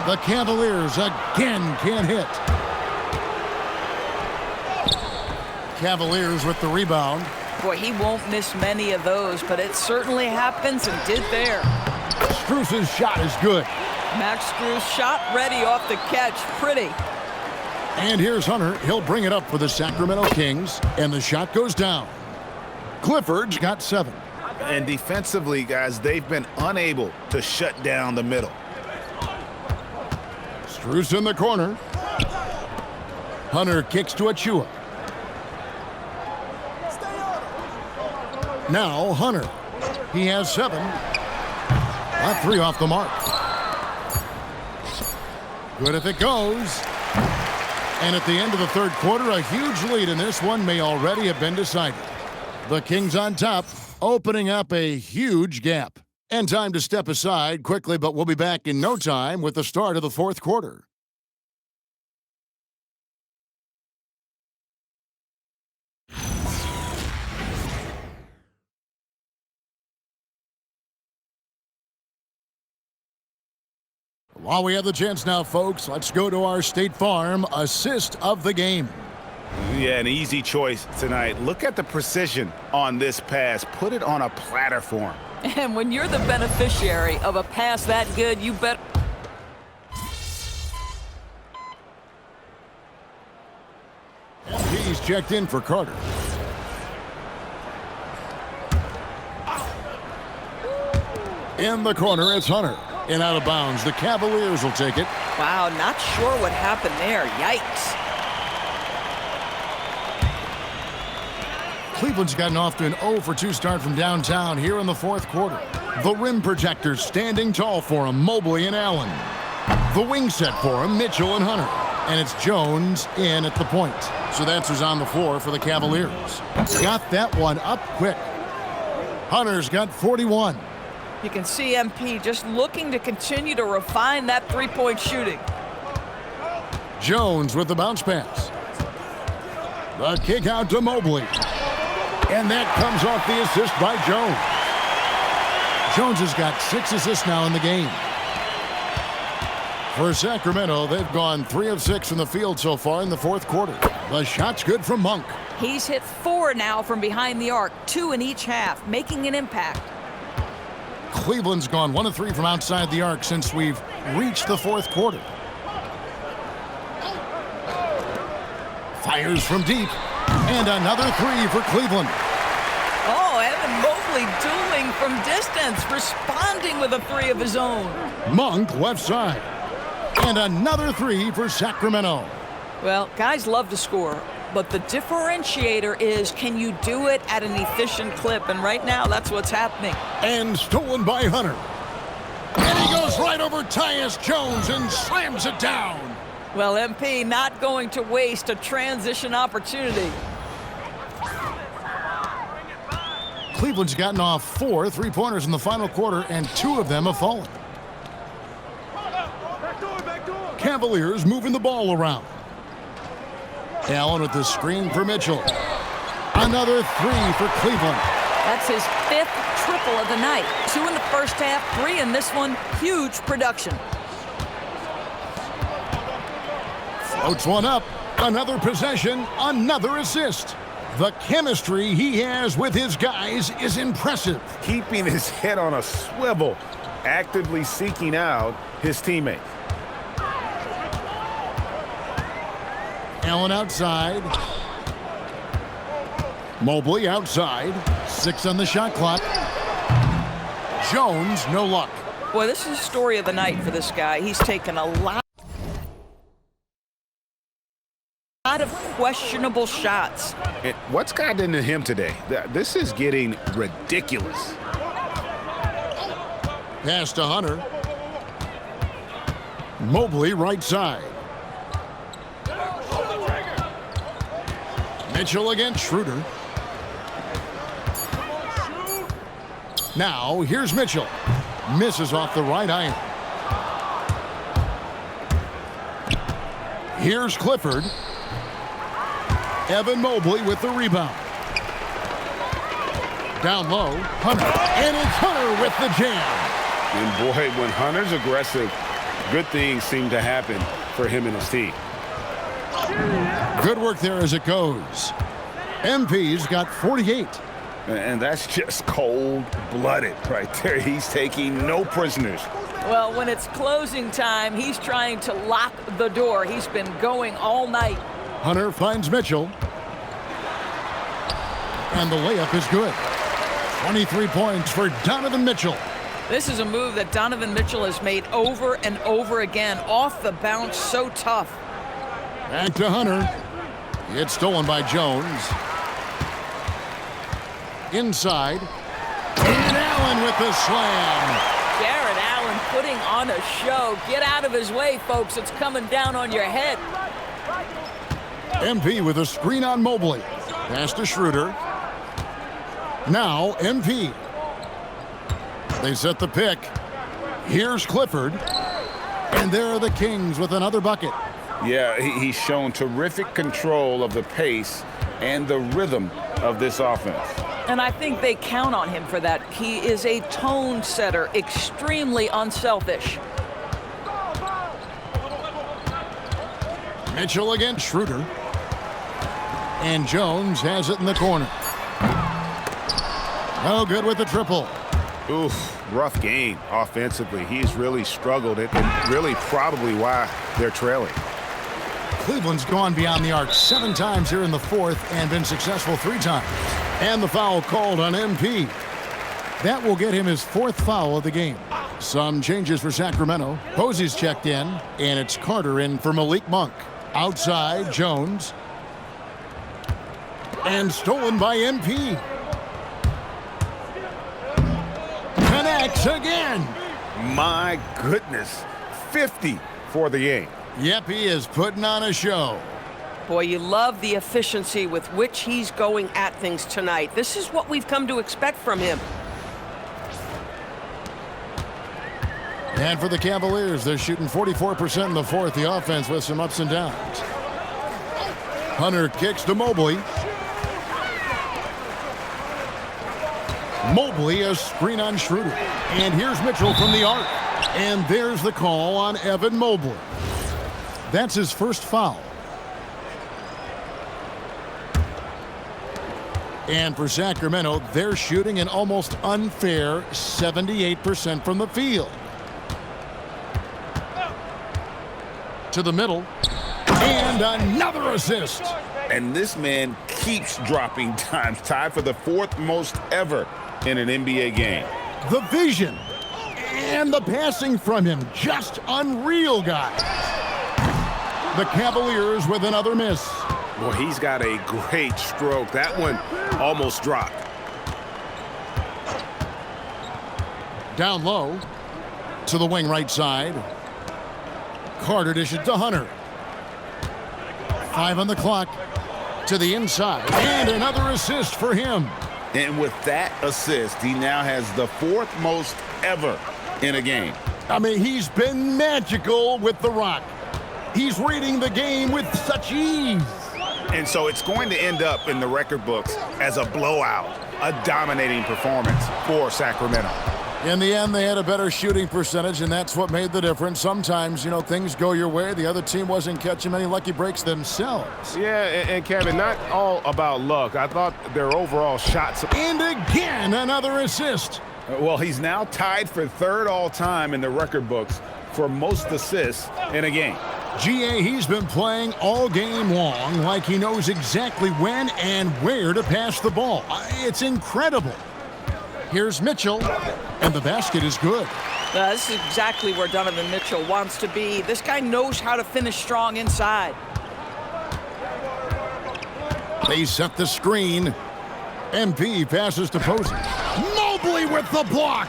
G: The Cavaliers again can't hit. Cavaliers with the rebound.
I: Boy, he won't miss many of those, but it certainly happens and did there.
G: Strus's shot is good.
I: Max Strus shot ready off the catch. Pretty.
G: And here's Hunter. He'll bring it up for the Sacramento Kings, and the shot goes down. Clifford's got 7.
D: And defensively, guys, they've been unable to shut down the middle.
G: Strus in the corner. Hunter kicks to Achua. Now Hunter. He has 7. That 3 off the mark. Good if it goes. And at the end of the third quarter, a huge lead in this one may already have been decided. The Kings on top, opening up a huge gap. And time to step aside quickly, but we'll be back in no time with the start of the fourth quarter. While we have the chance now, folks, let's go to our State Farm assist of the game.
D: Yeah, an easy choice tonight. Look at the precision on this pass. Put it on a platter for him.
I: And when you're the beneficiary of a pass that good, you bet.
G: He's checked in for Carter. In the corner, it's Hunter. And out of bounds, the Cavaliers will take it.
I: Wow, not sure what happened there. Yikes.
G: Cleveland's gotten off to an 0-for-2 start from downtown here in the fourth quarter. The rim protectors standing tall for him, Mobley and Allen. The wing set for him, Mitchell and Hunter. And it's Jones in at the point. So that's who's on the floor for the Cavaliers. Got that one up quick. Hunter's got 41.
I: You can see MP just looking to continue to refine that three-point shooting.
G: Jones with the bounce pass. The kick out to Mobley. And that comes off the assist by Jones. Jones has got 6 assists now in the game. For Sacramento, they've gone 3 of 6 from the field so far in the fourth quarter. The shot's good from Monk.
I: He's hit 4 now from behind the arc, 2 in each half, making an impact.
G: Cleveland's gone 1 of 3 from outside the arc since we've reached the fourth quarter. Fires from deep. And another 3 for Cleveland.
I: Oh, Evan Mobley dueling shooting from distance, responding with a three of his own.
G: Monk left side. And another three for Sacramento.
I: Well, guys love to score, but the differentiator is, can you do it at an efficient clip? And right now, that's what's happening.
G: And stolen by Hunter. And he goes right over Tyus Jones and slams it down.
I: Well, MP not going to waste a transition opportunity.
G: Cleveland's gotten off 4 3-pointers in the final quarter, and 2 of them have fallen. Cavaliers moving the ball around. Allen with the screen for Mitchell. Another 3 for Cleveland.
I: That's his 5th triple of the night. 2 in the first half, 3 in this one. Huge production.
G: Floats one up. Another possession, another assist. The chemistry he has with his guys is impressive.
D: Keeping his head on a swivel, actively seeking out his teammates.
G: Allen outside. Mobley outside. 6 on the shot clock. Jones, no luck.
I: Boy, this is the story of the night for this guy. He's taken a lot of questionable shots.
D: And what's gotten into him today? This is getting ridiculous.
G: Pass to Hunter. Mobley right side. Mitchell against Schroeder. Now here's Mitchell. Misses off the right iron. Here's Clifford. Evan Mobley with the rebound. Down low, Hunter. And it's Hunter with the jam.
D: And boy, when Hunter's aggressive, good things seem to happen for him and his team.
G: Good work there as it goes. MP's got 48.
D: And that's just cold-blooded right there. He's taking no prisoners.
I: Well, when it's closing time, he's trying to lock the door. He's been going all night.
G: Hunter finds Mitchell. And the layup is good. 23 points for Donovan Mitchell.
I: This is a move that Donovan Mitchell has made over and over again. Off the bounce, so tough.
G: Back to Hunter. It's stolen by Jones. Inside. And Allen with the slam.
I: Jared Allen putting on a show. Get out of his way, folks. It's coming down on your head.
G: MP with a screen on Mobley. Pass to Schroeder. Now MP. They set the pick. Here's Clifford. And there are the Kings with another bucket.
D: Yeah, he's shown terrific control of the pace and the rhythm of this offense.
I: And I think they count on him for that. He is a tone setter, extremely unselfish.
G: Mitchell against Schroeder. And Jones has it in the corner. No good with the triple.
D: Oof, rough game offensively. He's really struggled and really probably why they're trailing.
G: Cleveland's gone beyond the arc 7 times here in the fourth and been successful 3 times. And the foul called on MP. That will get him his 4th foul of the game. Some changes for Sacramento. Posey's checked in, and it's Carter in for Malik Monk. Outside, Jones. And stolen by MP. Connects again.
D: My goodness, 50 for the game.
G: Yep, he is putting on a show.
L: Boy, you love the efficiency with which he's going at things tonight. This is what we've come to expect from him.
G: And for the Cavaliers, they're shooting 44% in the fourth. The offense with some ups and downs. Hunter kicks to Mobley. Mobley, a screen on Schroeder. And here's Mitchell from the arc. And there's the call on Evan Mobley. That's his first foul. And for Sacramento, they're shooting an almost unfair 78% from the field. To the middle. And another assist.
D: And this man keeps dropping times, tied for the 4th most ever in an NBA game.
G: The vision and the passing from him, just unreal, guys. The Cavaliers with another miss.
D: Well, he's got a great stroke. That one almost dropped.
G: Down low to the wing right side. Carter dishes to Hunter. 5 on the clock. To the inside. And another assist for him.
D: And with that assist, he now has the 4th most ever in a game.
G: I mean, he's been magical with the rock. He's reading the game with such ease.
D: And so it's going to end up in the record books as a blowout, a dominating performance for Sacramento.
G: In the end, they had a better shooting percentage, and that's what made the difference. Sometimes, you know, things go your way. The other team wasn't catching many lucky breaks themselves.
K: Yeah, and Kevin, not all about luck. I thought their overall shots.
G: And again, another assist.
D: Well, he's now tied for 3rd all-time in the record books for most assists in a game.
G: GA, he's been playing all game long like he knows exactly when and where to pass the ball. It's incredible. Here's Mitchell, and the basket is good.
I: This is exactly where Donovan Mitchell wants to be. This guy knows how to finish strong inside.
G: They set the screen. MP passes to Posey. Mobley with the block.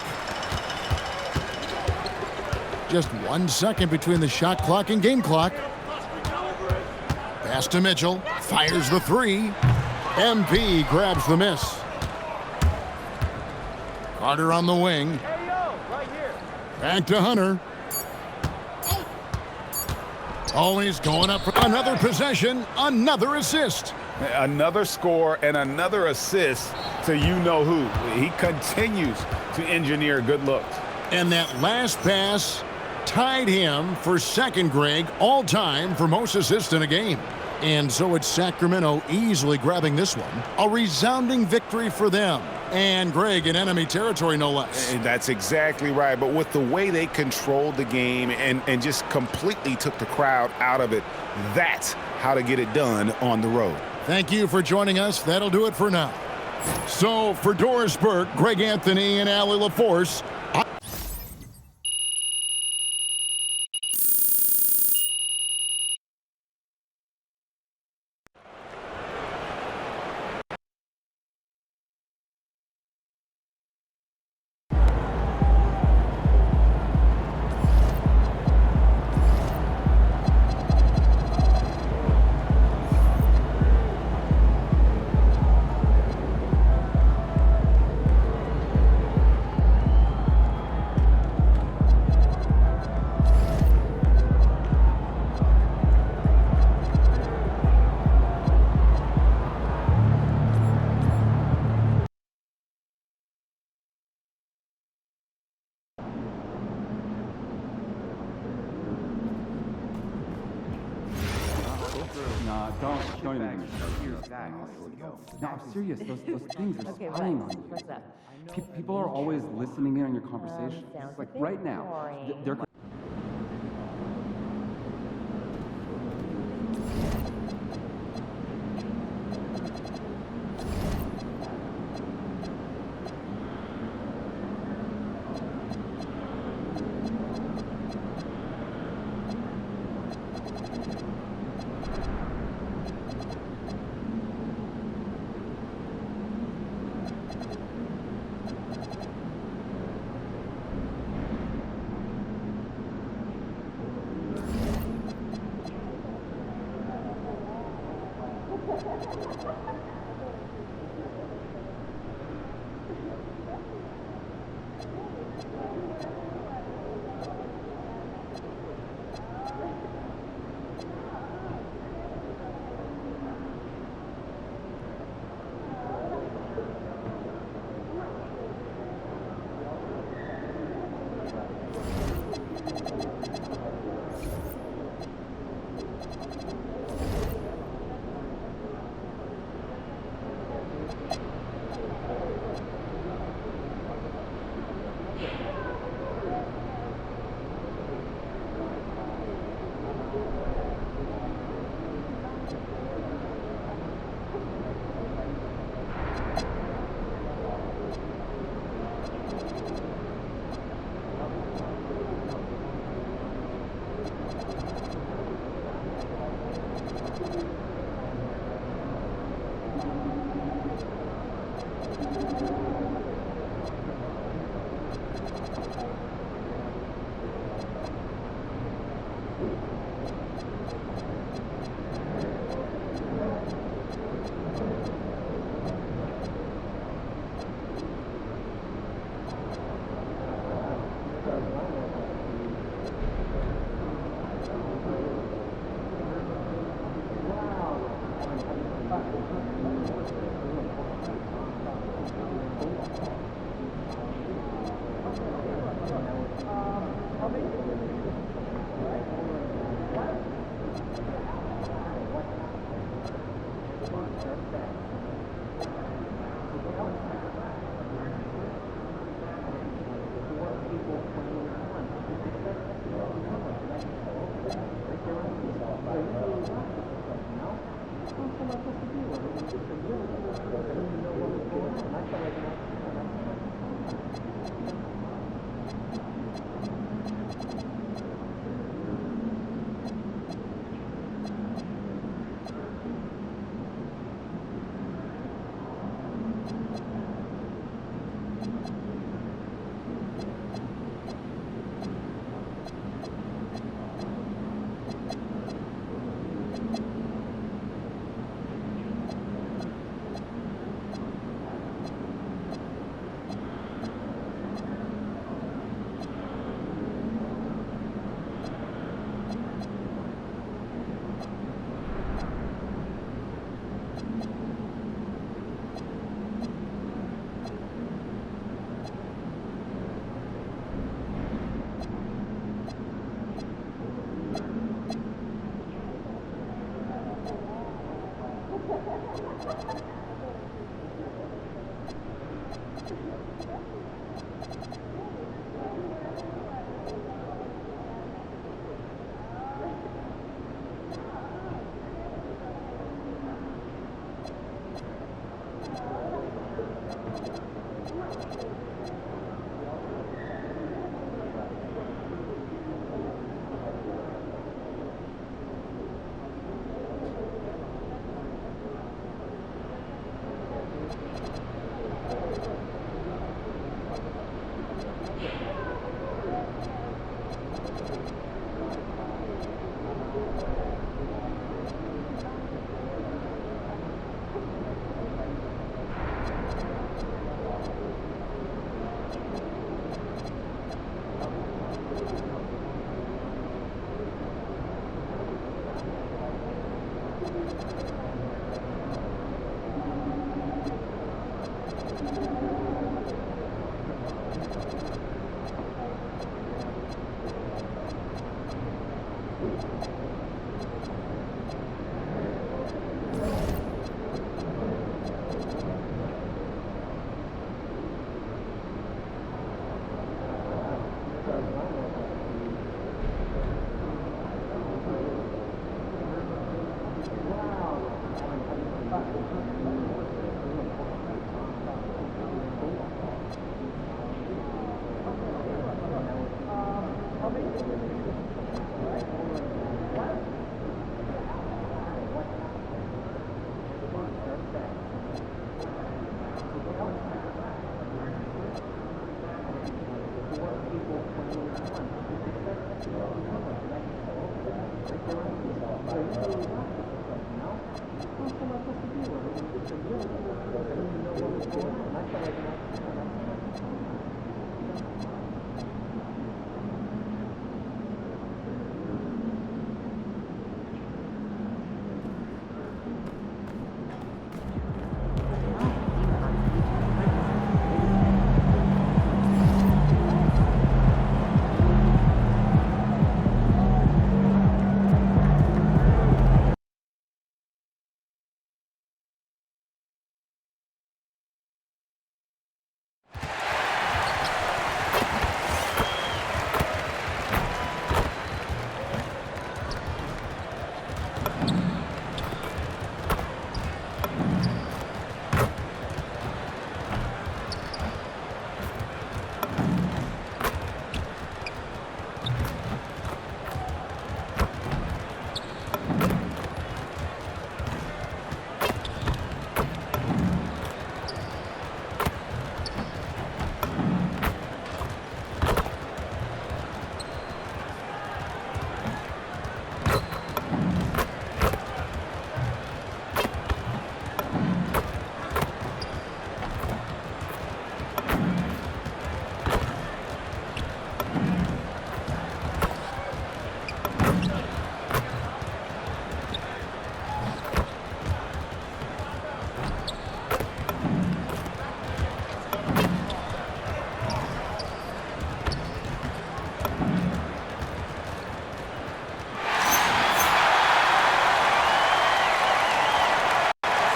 G: Just 1 second between the shot clock and game clock. Pass to Mitchell. Fires the 3. MP grabs the miss. Carter on the wing. Back to Hunter. Always going up for another possession, another assist.
D: Another score and another assist to you-know-who. He continues to engineer good looks.
G: And that last pass tied him for 2nd, Greg, all-time for most assists in a game. And so it's Sacramento easily grabbing this one. A resounding victory for them. And, Greg, in enemy territory, no less.
D: And that's exactly right. But with the way they controlled the game and just completely took the crowd out of it, that's how to get it done on the road.
G: Thank you for joining us. That'll do it for now. So, for Doris Burke, Greg Anthony, and Allie LaForce,
M: Don't even. No, I'm serious. Those things are spying on you. People are always listening in on your conversations. Like right now, they're.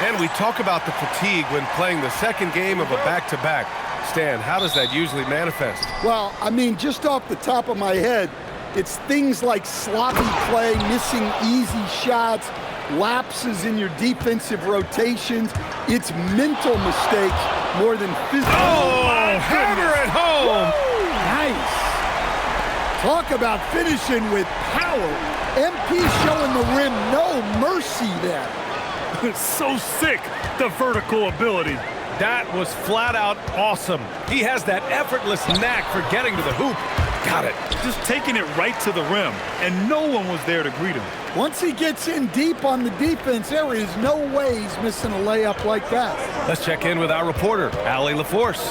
K: And we talk about the fatigue when playing the second game of a back-to-back. Stan, how does that usually manifest?
N: Well, I mean, just off the top of my head, it's things like sloppy play, missing easy shots, lapses in your defensive rotations. It's mental mistakes more than physical.
H: Oh, hammer it home.
N: Nice. Talk about finishing with power. MP showing the rim no mercy there.
O: So sick, the vertical ability.
K: That was flat out awesome. He has that effortless knack for getting to the hoop. Got it.
O: Just taking it right to the rim, and no one was there to greet him.
N: Once he gets in deep on the defense, there is no way he's missing a layup like that.
K: Let's check in with our reporter, Allie LaForce.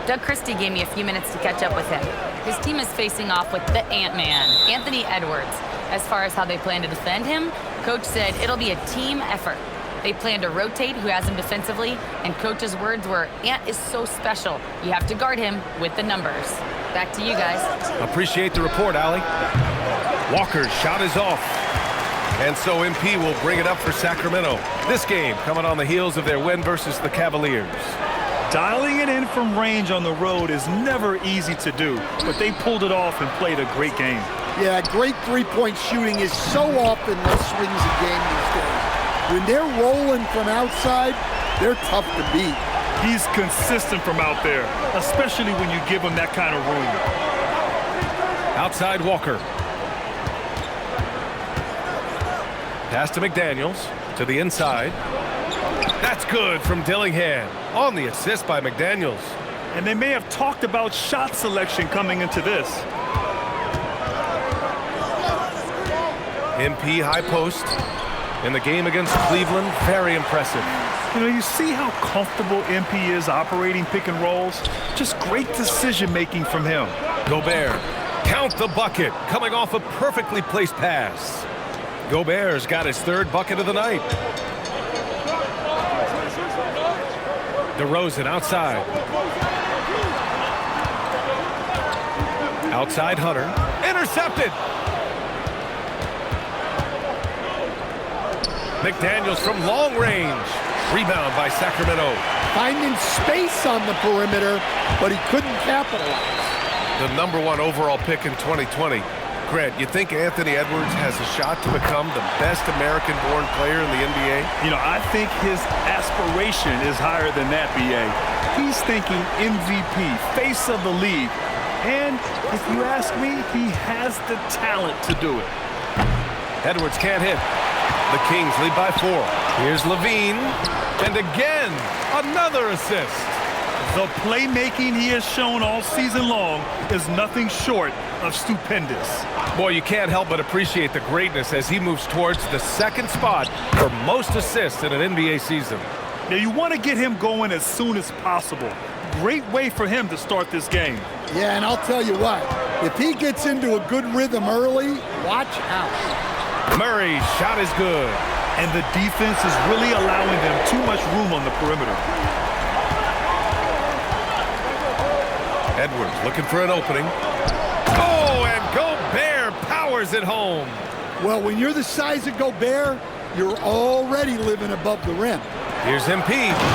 B: Doug Christie gave me a few minutes to catch up with him. His team is facing off with the Ant-Man, Anthony Edwards. As far as how they plan to defend him, Coach said it'll be a team effort. They plan to rotate who has him defensively, and Coach's words were, Ant is so special. You have to guard him with the numbers. Back to you guys.
K: Appreciate the report, Allie. Walker's shot is off. And so MP will bring it up for Sacramento. This game coming on the heels of their win versus the Cavaliers.
O: Dialing it in from range on the road is never easy to do, but they pulled it off and played a great game.
N: Yeah, great three-point shooting is so often what swings a game these days. When they're rolling from outside, they're tough to beat.
O: He's consistent from out there, especially when you give him that kind of room.
K: Outside Walker. Pass to McDaniels, to the inside. That's good from Dillingham. On the assist by McDaniels.
O: And they may have talked about shot selection coming into this.
K: MP high post. In the game against Cleveland, very impressive.
O: You know, you see how comfortable MP is operating pick and rolls? Just great decision-making from him.
K: Gobert, count the bucket, coming off a perfectly placed pass. Gobert's got his third bucket of the night. DeRozan outside. Outside Hunter, intercepted. McDaniels from long range. Rebound by Sacramento.
N: Finding space on the perimeter, but he couldn't capitalize.
K: The #1 overall pick in 2020. Grant, you think Anthony Edwards has a shot to become the best American-born player in the NBA?
O: You know, I think his aspiration is higher than that, BA. He's thinking MVP, face of the league. And if you ask me, he has the talent to do it.
K: Edwards can't hit. The Kings lead by 4. Here's Levine. And again, another assist.
O: The playmaking he has shown all season long is nothing short of stupendous.
K: Boy, you can't help but appreciate the greatness as he moves towards the second spot for most assists in an NBA season.
O: Now, you want to get him going as soon as possible. Great way for him to start this game.
N: Yeah, and I'll tell you what, if he gets into a good rhythm early, watch out.
K: Murray's shot is good.
O: And the defense is really allowing them too much room on the perimeter.
K: Edwards looking for an opening. Oh, and Gobert powers it home.
N: Well, when you're the size of Gobert, you're already living above the rim.
K: Here's MP.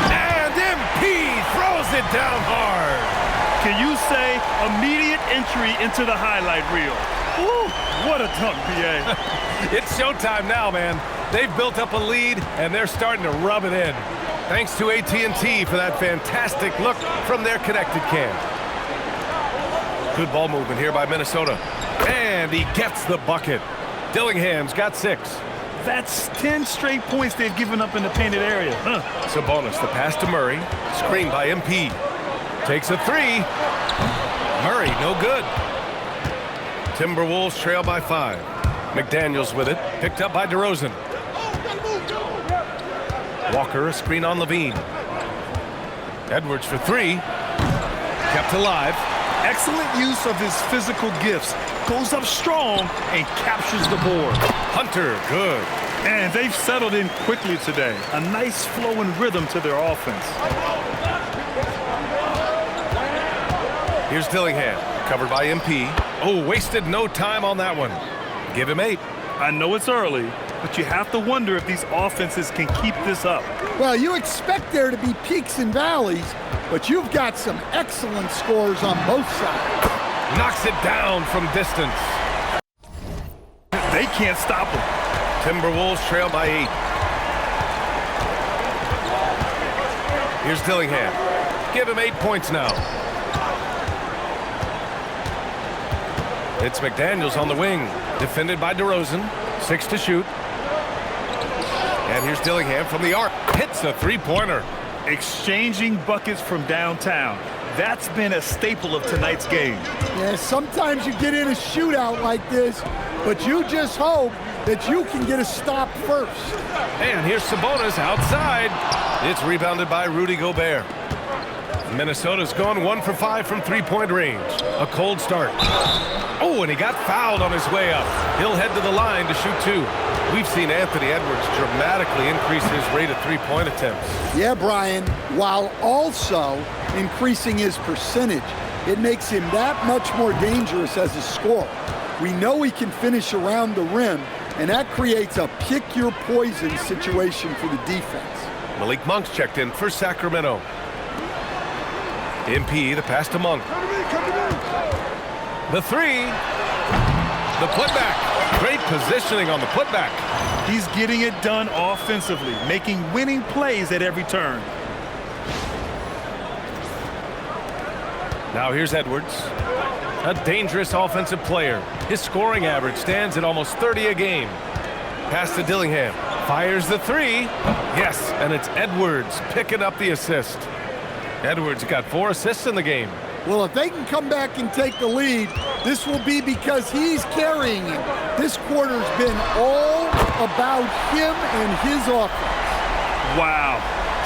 K: And MP throws it down hard.
O: Can you say immediate entry into the highlight reel? Woo, what a dunk, BA.
K: It's showtime now, man. They've built up a lead, and they're starting to rub it in. Thanks to AT&T for that fantastic look from their connected cam. Good ball movement here by Minnesota. And he gets the bucket. Dillingham's got 6.
O: That's 10 straight points they've given up in the painted area.
K: Sabonis, the pass to Murray. Screen by MP. Takes a 3. Murray, no good. Timberwolves trail by 5. McDaniels with it. Picked up by DeRozan. Walker, a screen on Levine. Edwards for 3. Kept alive.
O: Excellent use of his physical gifts. Goes up strong and captures the board.
K: Hunter, good.
O: And they've settled in quickly today. A nice flowing rhythm to their offense.
K: Here's Dillingham, covered by MP. Oh, wasted no time on that one. Give him 8.
O: I know it's early, but you have to wonder if these offenses can keep this up.
N: Well, you expect there to be peaks and valleys, but you've got some excellent scores on both sides.
K: Knocks it down from distance.
O: They can't stop him.
K: Timberwolves trail by 8. Here's Dillingham. Give him 8 points now. It's McDaniels on the wing. Defended by DeRozan. 6 to shoot. And here's Dillingham from the arc. Hits a three-pointer.
O: Exchanging buckets from downtown. That's been a staple of tonight's game.
N: Yeah, sometimes you get in a shootout like this, but you just hope that you can get a stop first.
K: And here's Sabonis outside. It's rebounded by Rudy Gobert. Minnesota's gone 1 for 5 from three-point range. A cold start. Oh, and he got fouled on his way up. He'll head to the line to shoot 2. We've seen Anthony Edwards dramatically increase his rate of three-point attempts.
N: Yeah, Brian, while also increasing his percentage. It makes him that much more dangerous as a scorer. We know he can finish around the rim, and that creates a pick-your-poison situation for the defense.
K: Malik Monk's checked in for Sacramento. MP, the pass to Monk. The three. The putback. Great positioning on the putback.
O: He's getting it done offensively, making winning plays at every turn.
K: Now here's Edwards. A dangerous offensive player. His scoring average stands at almost 30 a game. Pass to Dillingham. Fires the three. Yes, and it's Edwards picking up the assist. Edwards got 4 assists in the game.
N: Well, if they can come back and take the lead, this will be because he's carrying him. This quarter's been all about him and his offense.
O: Wow.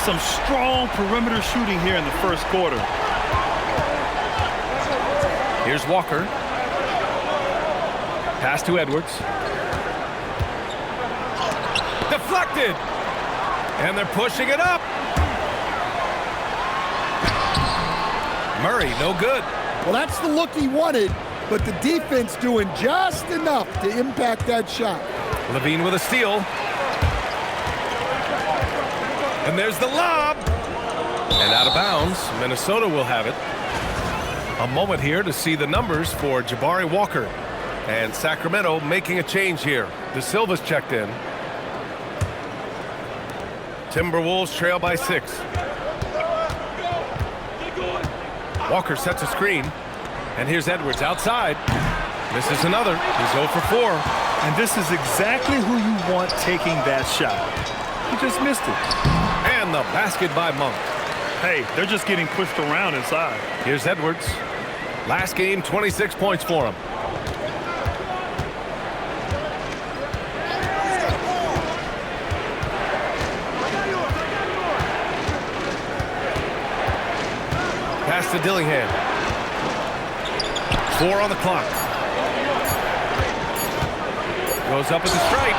O: Some strong perimeter shooting here in the first quarter.
K: Here's Walker. Pass to Edwards. Deflected. And they're pushing it up. Murray, no good.
N: Well, that's the look he wanted, but the defense doing just enough to impact that shot.
K: Levine with a steal. And there's the lob. And out of bounds, Minnesota will have it. A moment here to see the numbers for Jabari Walker. And Sacramento making a change here. De Silva's checked in. Timberwolves trail by 6. Walker sets a screen. And here's Edwards outside. Misses another. He's 0 for 4.
O: And this is exactly who you want taking that shot. He just missed it.
K: And the basket by Monk.
O: Hey, they're just getting pushed around inside.
K: Here's Edwards. Last game, 26 points for him. Pass to Dillingham. 4 on the clock. Goes up at the stripe.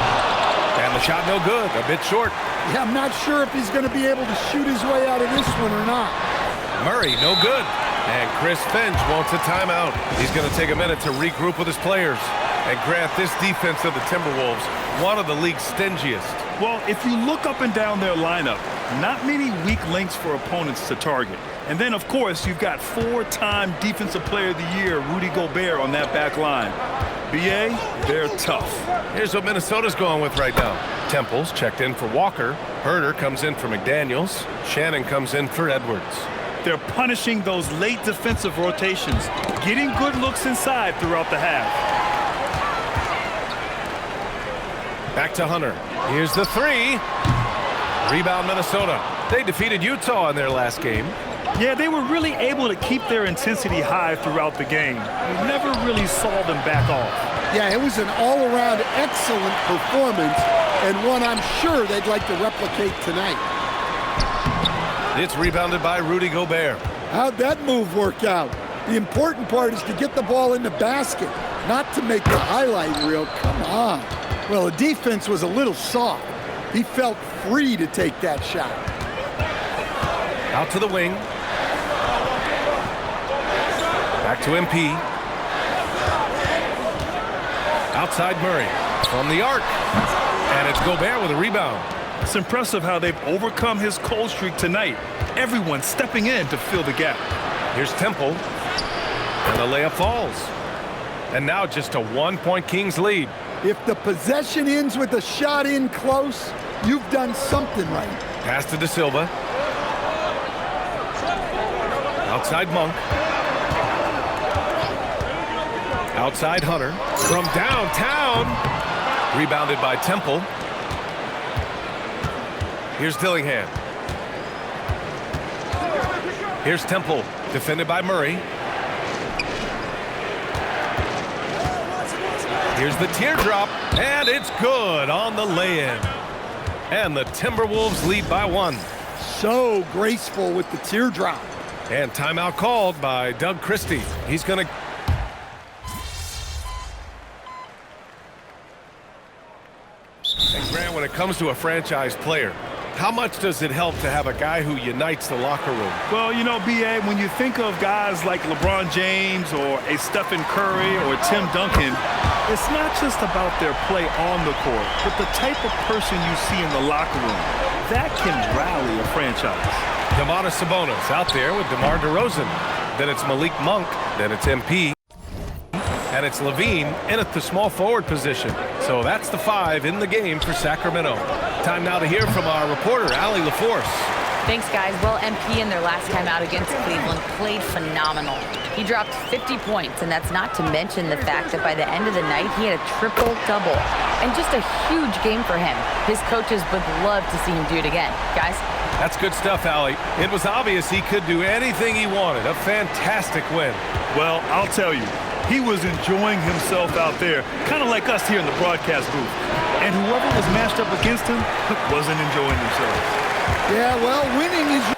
K: And the shot no good. A bit short.
N: Yeah, I'm not sure if he's going to be able to shoot his way out of this one or not.
K: Murray, no good. And Chris Finch wants a timeout. He's going to take a minute to regroup with his players. And Grant, this defense of the Timberwolves, one of the league's stingiest.
O: Well, if you look up and down their lineup, not many weak links for opponents to target. And then, of course, you've got 4-time Defensive Player of the Year, Rudy Gobert, on that back line. BA, they're tough.
K: Here's what Minnesota's going with right now. Temple's checked in for Walker. Herter comes in for McDaniels. Shannon comes in for Edwards.
O: They're punishing those late defensive rotations, getting good looks inside throughout the half.
K: Back to Hunter. Here's the three. Rebound Minnesota. They defeated Utah in their last game.
O: Yeah, they were really able to keep their intensity high throughout the game. We never really saw them back off.
N: Yeah, it was an all-around excellent performance, and one I'm sure they'd like to replicate tonight.
K: It's rebounded by Rudy Gobert.
N: How'd that move work out? The important part is to get the ball in the basket, not to make the highlight reel. Come on. Well, the defense was a little soft. He felt free to take that shot.
K: Out to the wing. Back to MP. Outside Murray. From the arc. And it's Gobert with a rebound.
O: It's impressive how they've overcome his cold streak tonight. Everyone stepping in to fill the gap.
K: Here's Temple. And the layup falls. And now just a 1-point Kings lead.
N: If the possession ends with a shot in close, you've done something right.
K: Pass to De Silva. Outside Monk. Outside Hunter. From downtown. Rebounded by Temple. Here's Dillingham. Here's Temple. Defended by Murray. Here's the teardrop. And it's good on the lay-in. And the Timberwolves lead by 1.
N: So graceful with the teardrop.
K: And timeout called by Doug Christie. He's going to... And Grant, when it comes to a franchise player, how much does it help to have a guy who unites the locker room?
O: Well, you know, B.A., when you think of guys like LeBron James or a Stephen Curry or Tim Duncan, it's not just about their play on the court, but the type of person you see in the locker room. That can rally a franchise.
K: Domantas Sabonis out there with DeMar DeRozan. Then it's Malik Monk. Then it's MP. And it's Levine in at the small forward position. So that's the 5 in the game for Sacramento. Time now to hear from our reporter, Allie LaForce.
B: Thanks, guys. Well, MP in their last time out against Cleveland played phenomenal. He dropped 50 points, and that's not to mention the fact that by the end of the night, he had a triple-double. And just a huge game for him. His coaches would love to see him do it again. Guys?
K: That's good stuff, Allie. It was obvious he could do anything he wanted. A fantastic win.
O: Well, I'll tell you, he was enjoying himself out there, kind of like us here in the broadcast booth. And whoever was matched up against him wasn't enjoying themselves.
N: Yeah, well, winning is...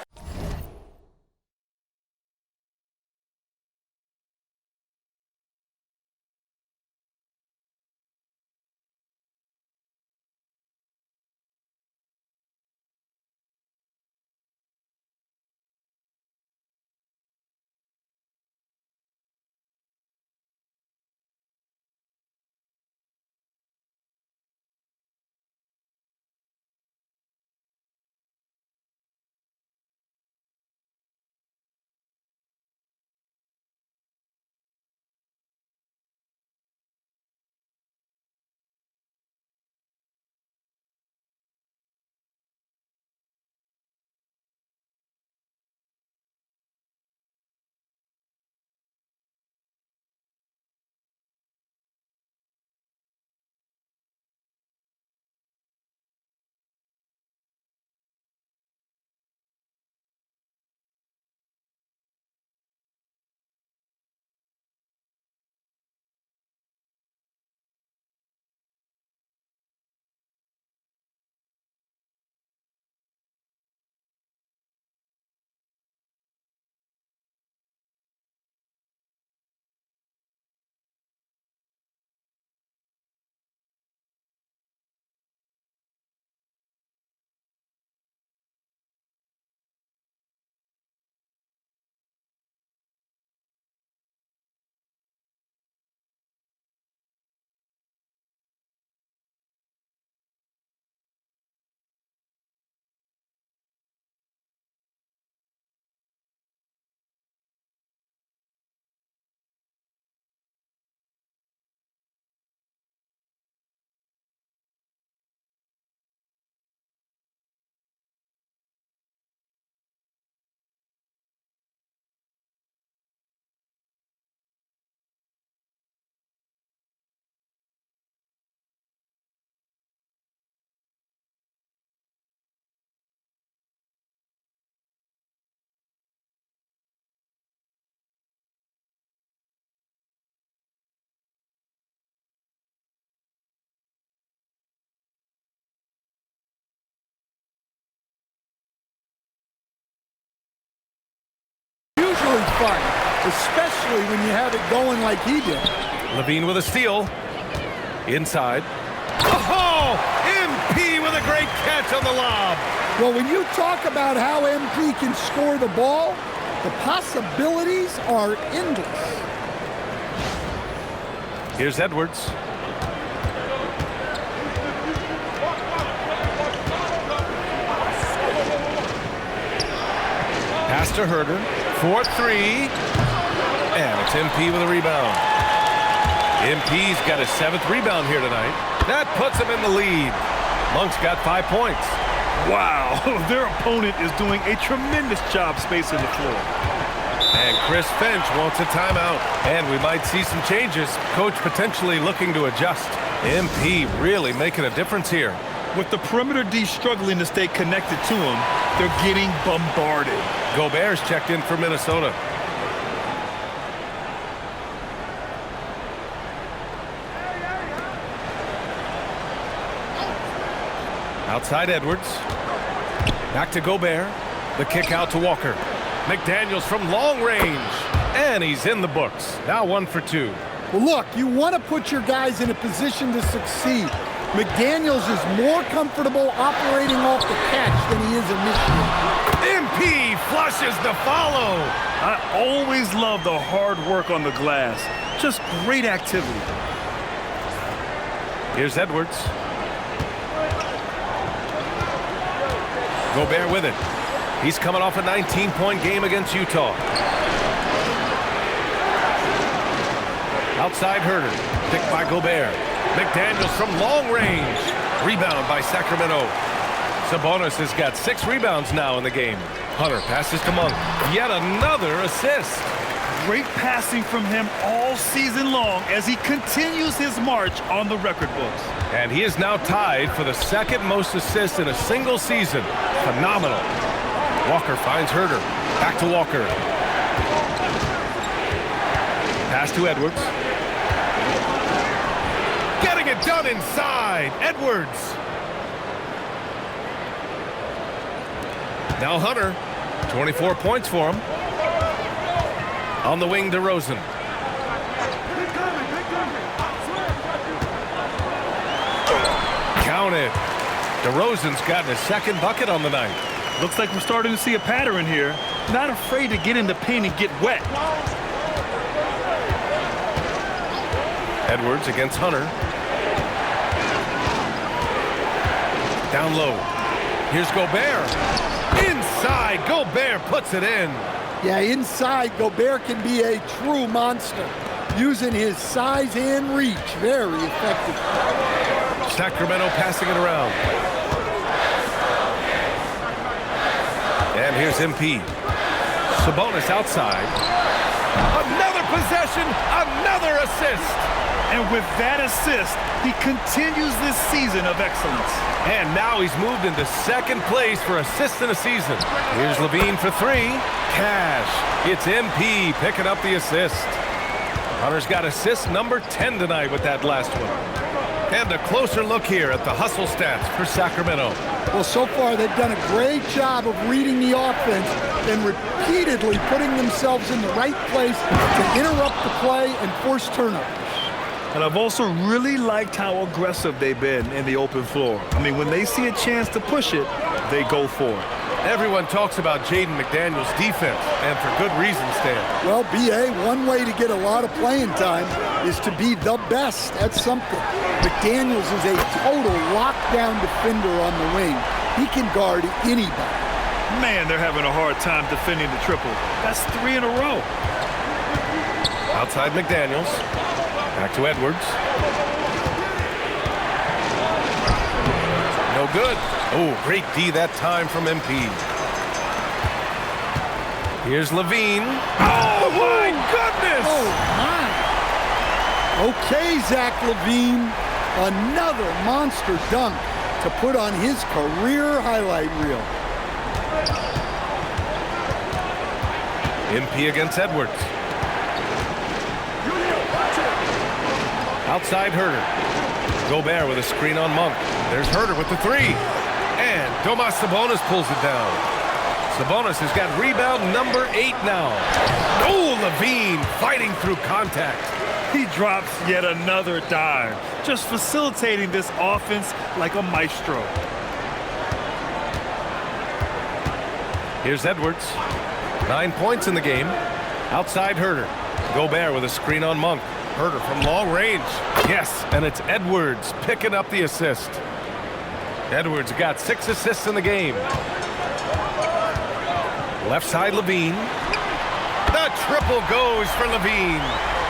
N: fun, especially when you have it going like he did.
K: Levine with a steal. Inside. Oh! MP with a great catch on the lob.
N: Well, when you talk about how MP can score the ball, the possibilities are endless.
K: Here's Edwards. Pass to Herder. 4-3. And it's MP with a rebound. MP's got his 7th rebound here tonight. That puts him in the lead. Monk's got 5 points.
O: Wow, their opponent is doing a tremendous job spacing the floor.
K: And Chris Finch wants a timeout. And we might see some changes. Coach potentially looking to adjust. MP really making a difference here.
O: With the perimeter D struggling to stay connected to him, they're getting bombarded.
K: Gobert's checked in for Minnesota. Outside Edwards. Back to Gobert. The kick out to Walker. McDaniels from long range. And he's in the books. Now 1 for 2.
N: Well, look, you want to put your guys in a position to succeed. McDaniels is more comfortable operating off the catch than he is initiating.
K: MP flushes the follow.
O: I always love the hard work on the glass. Just great activity.
K: Here's Edwards. Gobert with it. He's coming off a 19-point game against Utah. Outside Herter. Picked by Gobert. McDaniels from long range. Rebound by Sacramento. Sabonis has got 6 rebounds now in the game. Hunter passes to Monk. Yet another assist.
O: Great passing from him all season long as he continues his march on the record books.
K: And he is now tied for the 2nd most assists in a single season. Phenomenal. Walker finds Herter. Back to Walker. Pass to Edwards. Getting it done inside. Edwards. Now Hunter. 24 points for him. On the wing, DeRozan. Count it. DeRozan's gotten his 2nd bucket on the night.
O: Looks like we're starting to see a pattern here. Not afraid to get in the paint and get wet.
K: Edwards against Hunter. Down low. Here's Gobert. Inside, Gobert puts it in.
N: Yeah, inside, Gobert can be a true monster, using his size and reach very effectively.
K: Sacramento passing it around. And here's MP. Sabonis outside. Another possession, another assist.
O: And with that assist, he continues this season of excellence.
K: And now he's moved into 2nd place for assists in a season. Here's Levine for 3. Cash. It's MP picking up the assist. Hunter's got assist number 10 tonight with that last one. And a closer look here at the hustle stats for Sacramento.
N: Well, so far they've done a great job of reading the offense and repeatedly putting themselves in the right place to interrupt the play and force turnovers.
O: And I've also really liked how aggressive they've been in the open floor. I mean, when they see a chance to push it, they go for it.
K: Everyone talks about Jaden McDaniels' defense, and for good reason, Stan.
N: Well, B.A., one way to get a lot of playing time is to be the best at something. McDaniels is a total lockdown defender on the wing. He can guard anybody.
O: Man, they're having a hard time defending the triple. That's 3 in a row.
K: Outside McDaniels. Back to Edwards. No good. Oh, great D that time from MP. Here's Levine. Oh, my goodness!
N: Oh, my. Okay, Zach Levine. Another monster dunk to put on his career highlight reel.
K: MP against Edwards. Outside Herter. Gobert with a screen on Monk. There's Herter with the 3. And Domas Sabonis pulls it down. Sabonis has got rebound number 8 now. Oh, Levine fighting through contact.
O: He drops yet another dive, just facilitating this offense like a maestro.
K: Here's Edwards. 9 points in the game. Outside Herter. Gobert with a screen on Monk. Herter from long range. Yes, and it's Edwards picking up the assist. Edwards got 6 assists in the game. Left side Levine. The triple goes for Levine.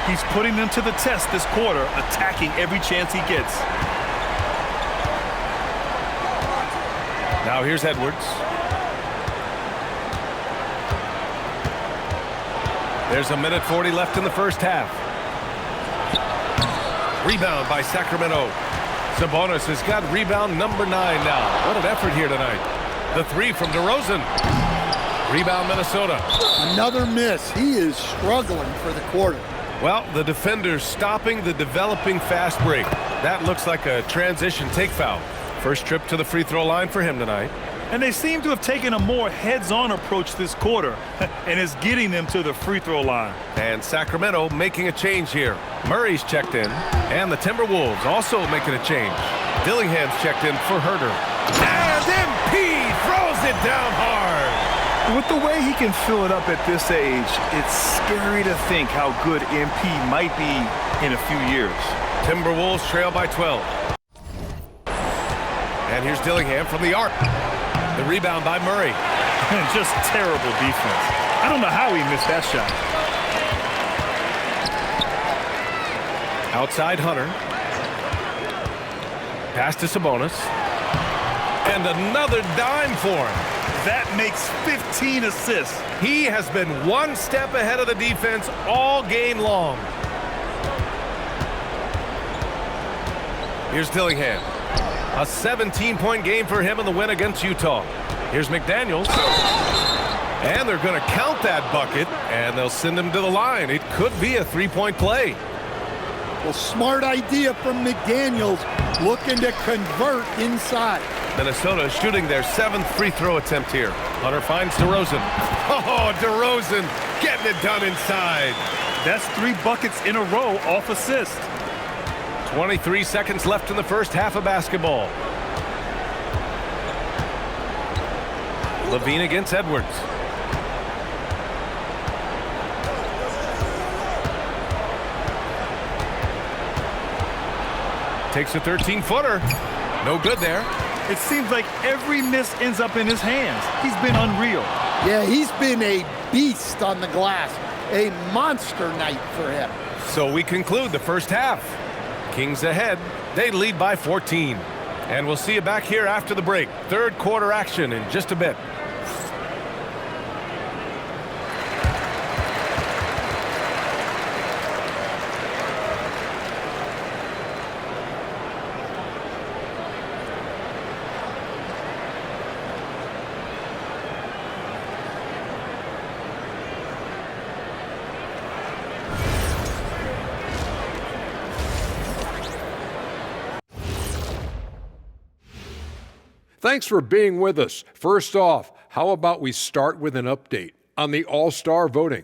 O: He's putting them to the test this quarter, attacking every chance he gets.
K: Now here's Edwards. There's a minute 40 left in the first half. Rebound by Sacramento. Sabonis has got rebound number 9 now. What an effort here tonight. The three from DeRozan. Rebound Minnesota.
N: Another miss. He is struggling for the quarter.
K: Well, the defender's stopping the developing fast break. That looks like a transition take foul. First trip to the free throw line for him tonight.
O: And they seem to have taken a more heads-on approach this quarter, and it's getting them to the free throw line.
K: And Sacramento making a change here. Murray's checked in, and the Timberwolves also making a change. Dillingham's checked in for Herter. And MP throws it down hard.
O: With the way he can fill it up at this age, it's scary to think how good MP might be in a few years.
K: Timberwolves trail by 12. And here's Dillingham from the arc. The rebound by Murray.
O: Just terrible defense. I don't know how he missed that shot.
K: Outside Hunter. Pass to Sabonis. And another dime for him.
O: That makes 15 assists.
K: He has been one step ahead of the defense all game long. Here's Dillingham. A 17-point game for him in the win against Utah. Here's McDaniels. And they're going to count that bucket, and they'll send him to the line. It could be a three-point play.
N: Well, smart idea from McDaniels, looking to convert inside.
K: Minnesota shooting their 7th free throw attempt here. Hunter finds DeRozan. Oh, DeRozan getting it done inside.
O: That's 3 buckets in a row off assist.
K: 23 seconds left in the first half of basketball. Levine against Edwards. Takes a 13-footer. No good there.
O: It seems like every miss ends up in his hands. He's been unreal.
N: Yeah, he's been a beast on the glass. A monster night for him.
K: So we conclude the first half. Kings ahead. They lead by 14. And we'll see you back here after the break. Third quarter action in just a bit.
E: Thanks for being with us. First off, how about we start with an update on the All-Star voting?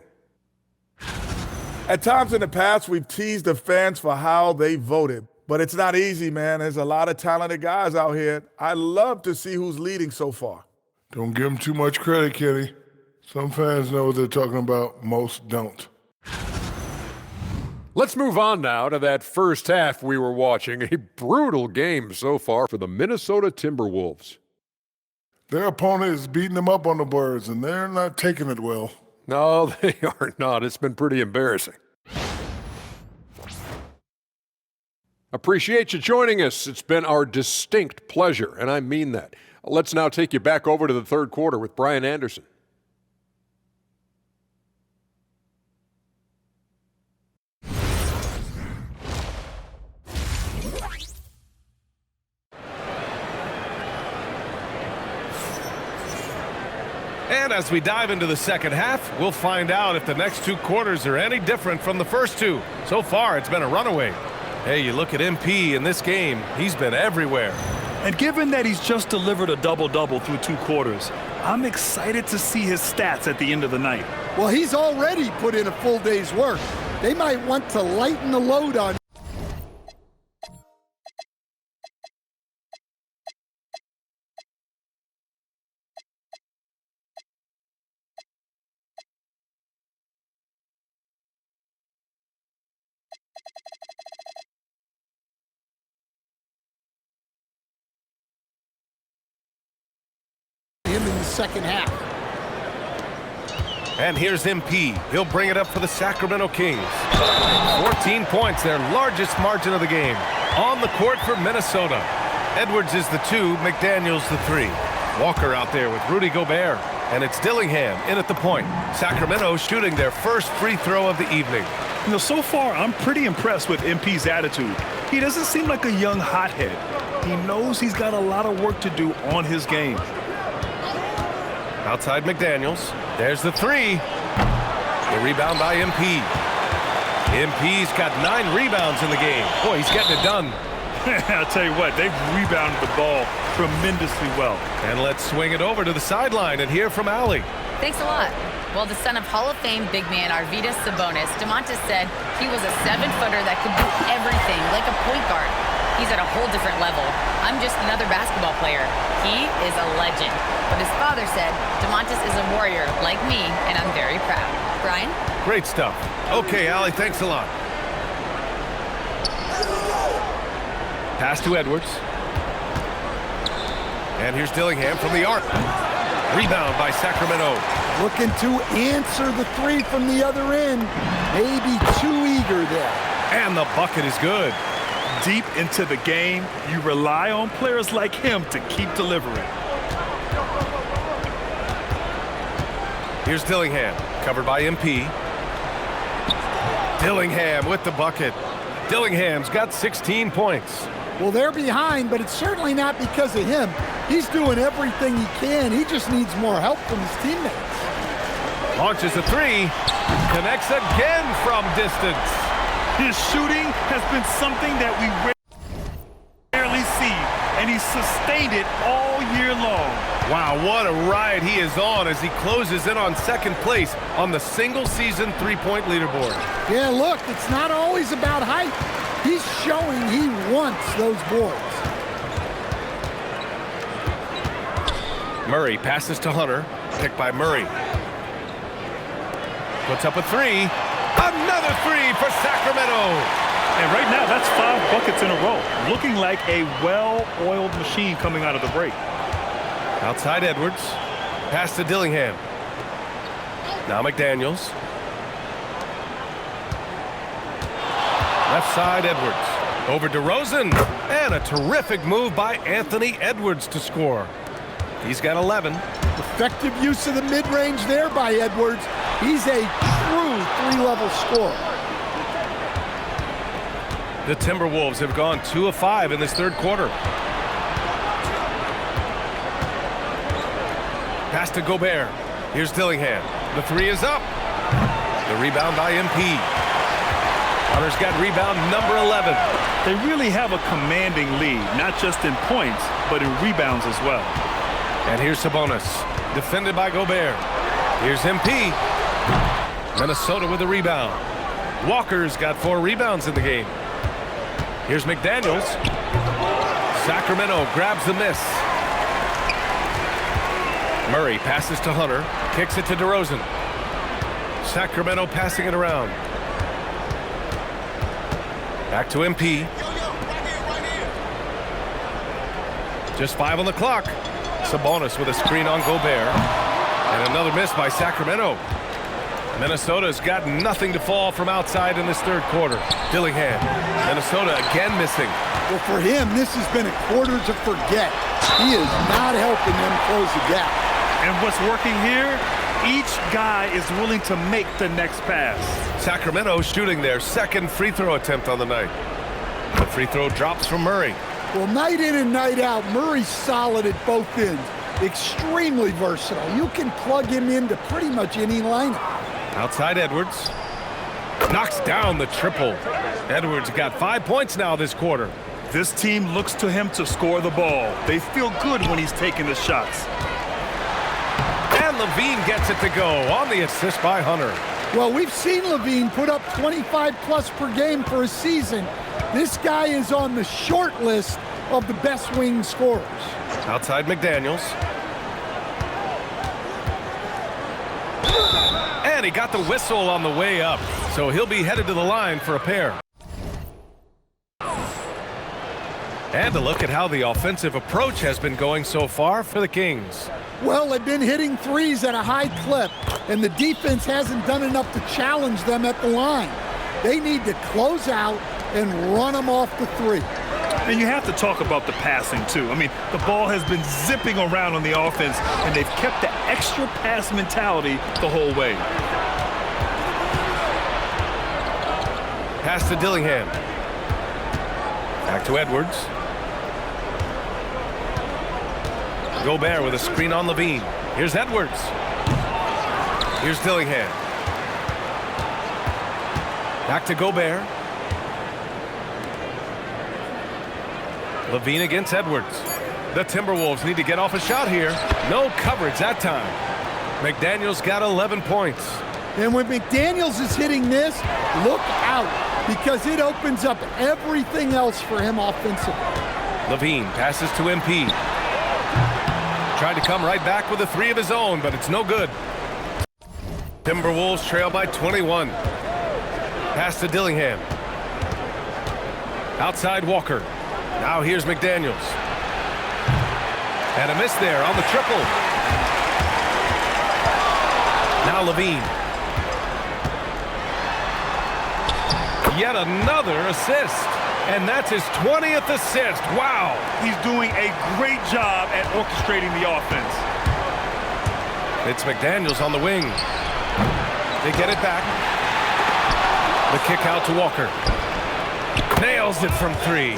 F: At times in the past, we've teased the fans for how they voted. But it's not easy, man. There's a lot of talented guys out here. I love to see who's leading so far.
J: Don't give them too much credit, Kenny. Some fans know what they're talking about. Most don't.
E: Let's move on now to that first half we were watching. A brutal game so far for the Minnesota Timberwolves.
J: Their opponent is beating them up on the boards, and they're not taking it well.
E: No, they are not. It's been pretty embarrassing. Appreciate you joining us. It's been our distinct pleasure, and I mean that. Let's now take you back over to the third quarter with Brian Anderson.
K: And as we dive into the second half, we'll find out if the next 2 quarters are any different from the first 2. So far, it's been a runaway. Hey, you look at MP in this game, he's been everywhere.
O: And given that he's just delivered a double-double through 2 quarters, I'm excited to see his stats at the end of the night.
N: Well, he's already put in a full day's work. They might want to lighten the load on him in the second half.
K: And here's MP. He'll bring it up for the Sacramento Kings. 14 points, their largest margin of the game. On the court for Minnesota. Edwards is the 2, McDaniels the 3. Walker out there with Rudy Gobert. And it's Dillingham in at the point. Sacramento shooting their first free throw of the evening.
O: You know, so far, I'm pretty impressed with MP's attitude. He doesn't seem like a young hothead. He knows he's got a lot of work to do on his game.
K: Outside McDaniels. There's the three. The rebound by MP. MP's got 9 rebounds in the game. Boy, he's getting it done.
O: I'll tell you what, they've rebounded the ball tremendously well.
K: And let's swing it over to the sideline and hear from Allie.
B: Thanks a lot. Well, the son of Hall of Fame big man Arvydas Sabonis, DeMontis said he was a 7-footer that could do everything, like a point guard. He's at a whole different level. I'm just another basketball player. He is a legend. But his father said DeMontis is a warrior like me, and I'm very proud. Brian?
K: Great stuff. Okay, Allie, thanks a lot. Pass to Edwards. And here's Dillingham from the arc. Rebound by Sacramento.
N: Looking to answer the three from the other end. Maybe too eager there.
K: And the bucket is good.
O: Deep into the game, you rely on players like him to keep delivering.
K: Here's Dillingham, covered by MP. Dillingham with the bucket. Dillingham's got 16 points.
N: Well, they're behind, but it's certainly not because of him. He's doing everything he can. He just needs more help from his teammates.
K: Launches a three. Connects again from distance.
O: His shooting has been something that we rarely see, and he's sustained it all year long.
K: Wow, what a ride he is on as he closes in on second place on the single-season three-point leaderboard.
N: Yeah, look, it's not always about height. He's showing he wants those boards.
K: Murray passes to Hunter, picked by Murray. Puts up a three. Another three for Sacramento.
O: And right now, that's 5 buckets in a row. Looking like a well-oiled machine coming out of the break.
K: Outside Edwards. Pass to Dillingham. Now McDaniels. Left side Edwards. Over DeRozan. And a terrific move by Anthony Edwards to score. He's got 11.
N: Effective use of the mid-range there by Edwards. He's a true 3-level scorer.
K: The Timberwolves have gone 2 of 5 in this third quarter. Pass to Gobert. Here's Dillingham. The three is up. The rebound by MP. Hunter's got rebound number 11.
O: They really have a commanding lead, not just in points, but in rebounds as well.
K: And here's Sabonis, defended by Gobert. Here's MP. Minnesota with the rebound. Walker's got 4 rebounds in the game. Here's McDaniels. Sacramento grabs the miss. Murray passes to Hunter, kicks it to DeRozan. Sacramento passing it around. Back to MP. Just 5 on the clock. Sabonis with a screen on Gobert. And another miss by Sacramento. Minnesota's got nothing to fall from outside in this third quarter. Dillingham. Minnesota again missing.
N: Well, for him, this has been a quarter to forget. He is not helping them close the gap.
O: And what's working here? Each guy is willing to make the next pass.
K: Sacramento shooting their second free throw attempt on the night. The free throw drops from Murray.
N: Well, night in and night out, Murray's solid at both ends. Extremely versatile. You can plug him into pretty much any lineup.
K: Outside Edwards. Knocks down the triple. Edwards got 5 points now this quarter.
O: This team looks to him to score the ball. They feel good when he's taking the shots.
K: And Levine gets it to go on the assist by Hunter.
N: Well, we've seen Levine put up 25+ per game for a season. This guy is on the short list of the best wing scorers.
K: Outside McDaniels. And he got the whistle on the way up, so he'll be headed to the line for a pair. And a look at how the offensive approach has been going so far for the Kings.
N: Well, they've been hitting threes at a high clip, and the defense hasn't done enough to challenge them at the line. They need to close out and run them off the three.
O: And you have to talk about the passing, too. I mean, the ball has been zipping around on the offense, and they've kept the extra pass mentality the whole way.
K: Pass to Dillingham. Back to Edwards. Gobert with a screen on Levine. Here's Edwards. Here's Dillingham. Back to Gobert. Levine against Edwards. The Timberwolves need to get off a shot here. No coverage that time. McDaniels got 11 points.
N: And when McDaniels is hitting this, look out, because it opens up everything else for him offensively.
K: Levine passes to MP. Tried to come right back with a three of his own, but it's no good. Timberwolves trail by 21. Pass to Dillingham. Outside Walker. Now here's McDaniels. And a miss there on the triple. Now Levine. Yet another assist. And that's his 20th assist. Wow.
O: He's doing a great job at orchestrating the offense.
K: It's McDaniels on the wing. They get it back. The kick out to Walker. Nails it from three.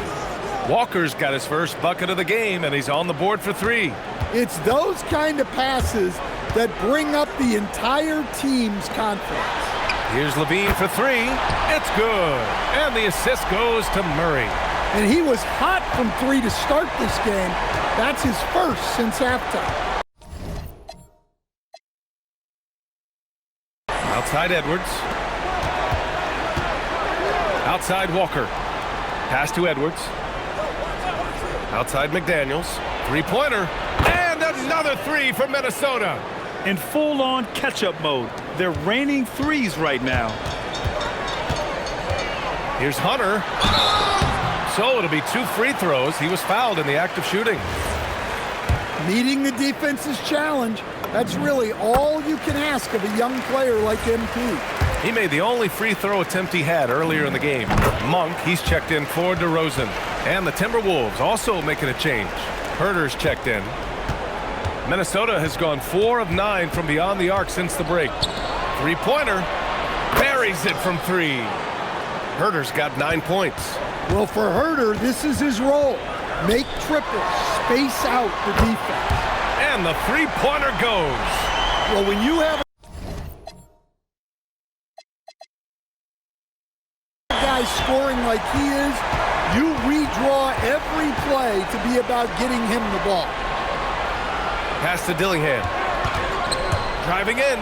K: Walker's got his first bucket of the game, and he's on the board for three.
N: It's those kind of passes that bring up the entire team's confidence.
K: Here's Levine for three. It's good. And the assist goes to Murray.
N: And he was hot from three to start this game. That's his first since halftime.
K: Outside Edwards. Outside Walker. Pass to Edwards. Outside McDaniels. Three-pointer. And another three for Minnesota.
O: In full-on catch-up mode. They're raining threes right now.
K: Here's Hunter. So it'll be 2 free throws. He was fouled in the act of shooting.
N: Meeting the defense's challenge. That's really all you can ask of a young player like MP.
K: He made the only free throw attempt he had earlier in the game. Monk, he's checked in for DeRozan. And the Timberwolves also making a change. Herter's checked in. Minnesota has gone 4 of 9 from beyond the arc since the break. Three-pointer. Buries it from three. Herter's got 9 points.
N: Well, for Herter, this is his role. Make triples, space out the defense.
K: And the three-pointer goes.
N: Well, when you have a guy scoring like he is, you redraw every play to be about getting him the ball.
K: Pass to Dillingham. Driving in.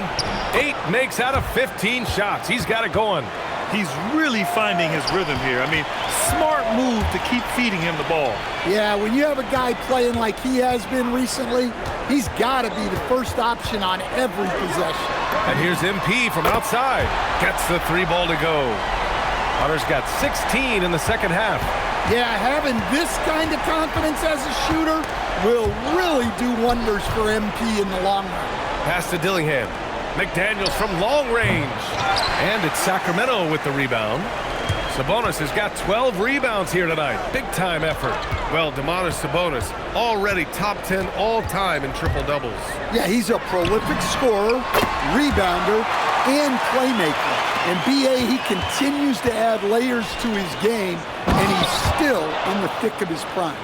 K: 8 makes out of 15 shots. He's got it going.
O: He's really finding his rhythm here. I mean, smart move to keep feeding him the ball.
N: Yeah, when you have a guy playing like he has been recently, he's got to be the first option on every possession.
K: And here's MP from outside. Gets the three ball to go. Hunter's got 16 in the second half.
N: Yeah, having this kind of confidence as a shooter will really do wonders for MP in the long run.
K: Pass to Dillingham. McDaniels from long range. And it's Sacramento with the rebound. Sabonis has got 12 rebounds here tonight. Big-time effort. Well, Domantas Sabonis already top 10 all-time in triple-doubles.
N: Yeah, he's a prolific scorer, rebounder, and playmaker. And BA, he continues to add layers to his game, and he's still in the thick of his prime.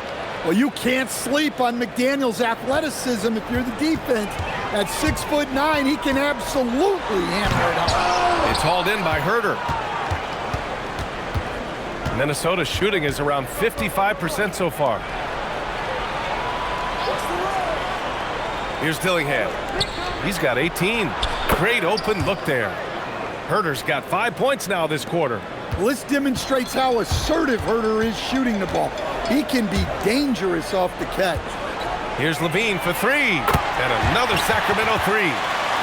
N: Well, you can't sleep on McDaniels' athleticism if you're the defense. At 6'9", he can absolutely hammer it up.
K: It's hauled in by Herter. Minnesota's shooting is around 55% so far. Here's Dillingham. He's got 18. Great open look there. Herter's got 5 points now this quarter.
N: Well, this demonstrates how assertive Herter is shooting the ball. He can be dangerous off the catch.
K: Here's Levine for three. And another Sacramento three.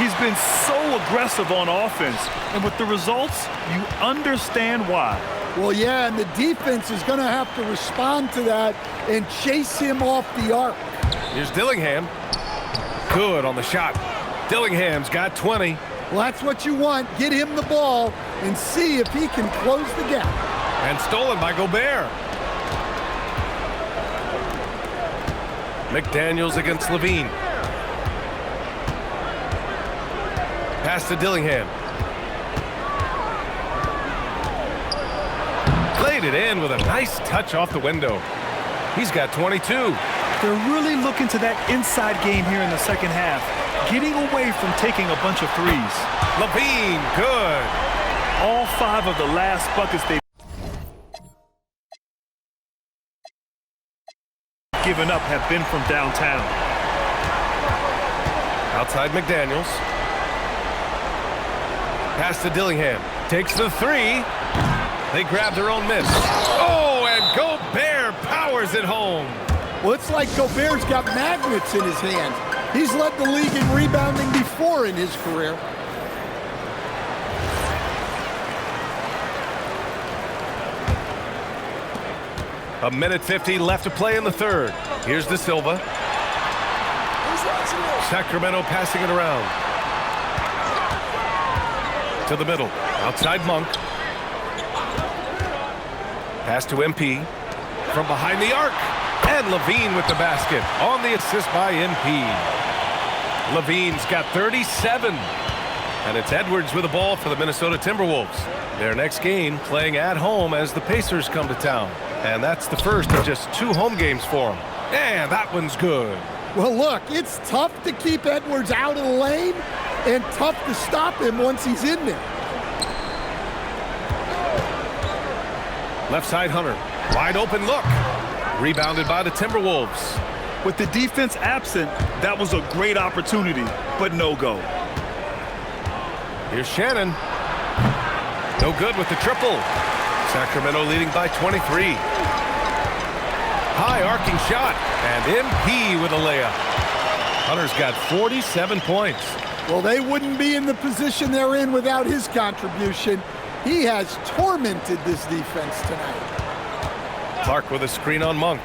O: He's been so aggressive on offense. And with the results, you understand why.
N: Well, yeah, and the defense is going to have to respond to that and chase him off the arc.
K: Here's Dillingham. Good on the shot. Dillingham's got 20.
N: Well, that's what you want. Get him the ball and see if he can close the gap.
K: And stolen by Gobert. McDaniels against Levine. Pass to Dillingham. Played it in with a nice touch off the window. He's got 22.
O: They're really looking to that inside game here in the second half, getting away from taking a bunch of threes.
K: Levine, good.
O: All 5 of the last buckets they've given up have been from downtown.
K: Outside McDaniels. Pass to Dillingham. Takes the 3. They grab their own miss. Oh, and Gobert powers it home.
N: Well, it's like Gobert's got magnets in his hands. He's led the league in rebounding before in his career.
K: A minute 50 left to play in the third. Here's De Silva. Sacramento passing it around. To the middle. Outside Monk. Pass to MP. From behind the arc. And Levine with the basket. On the assist by MP. Levine's got 37. And it's Edwards with the ball for the Minnesota Timberwolves. Their next game playing at home as the Pacers come to town. And that's the first of just 2 home games for them. And that one's good.
N: Well, look, it's tough to keep Edwards out of the lane and tough to stop him once he's in there.
K: Left side Hunter. Wide open look. Rebounded by the Timberwolves.
O: With the defense absent, that was a great opportunity, but no go.
K: Here's Shannon. No good with the triple. Sacramento leading by 23. High arcing shot, and MP with a layup. Hunter's got 47 points.
N: Well, they wouldn't be in the position they're in without his contribution. He has tormented this defense tonight.
K: Clark with a screen on Monk.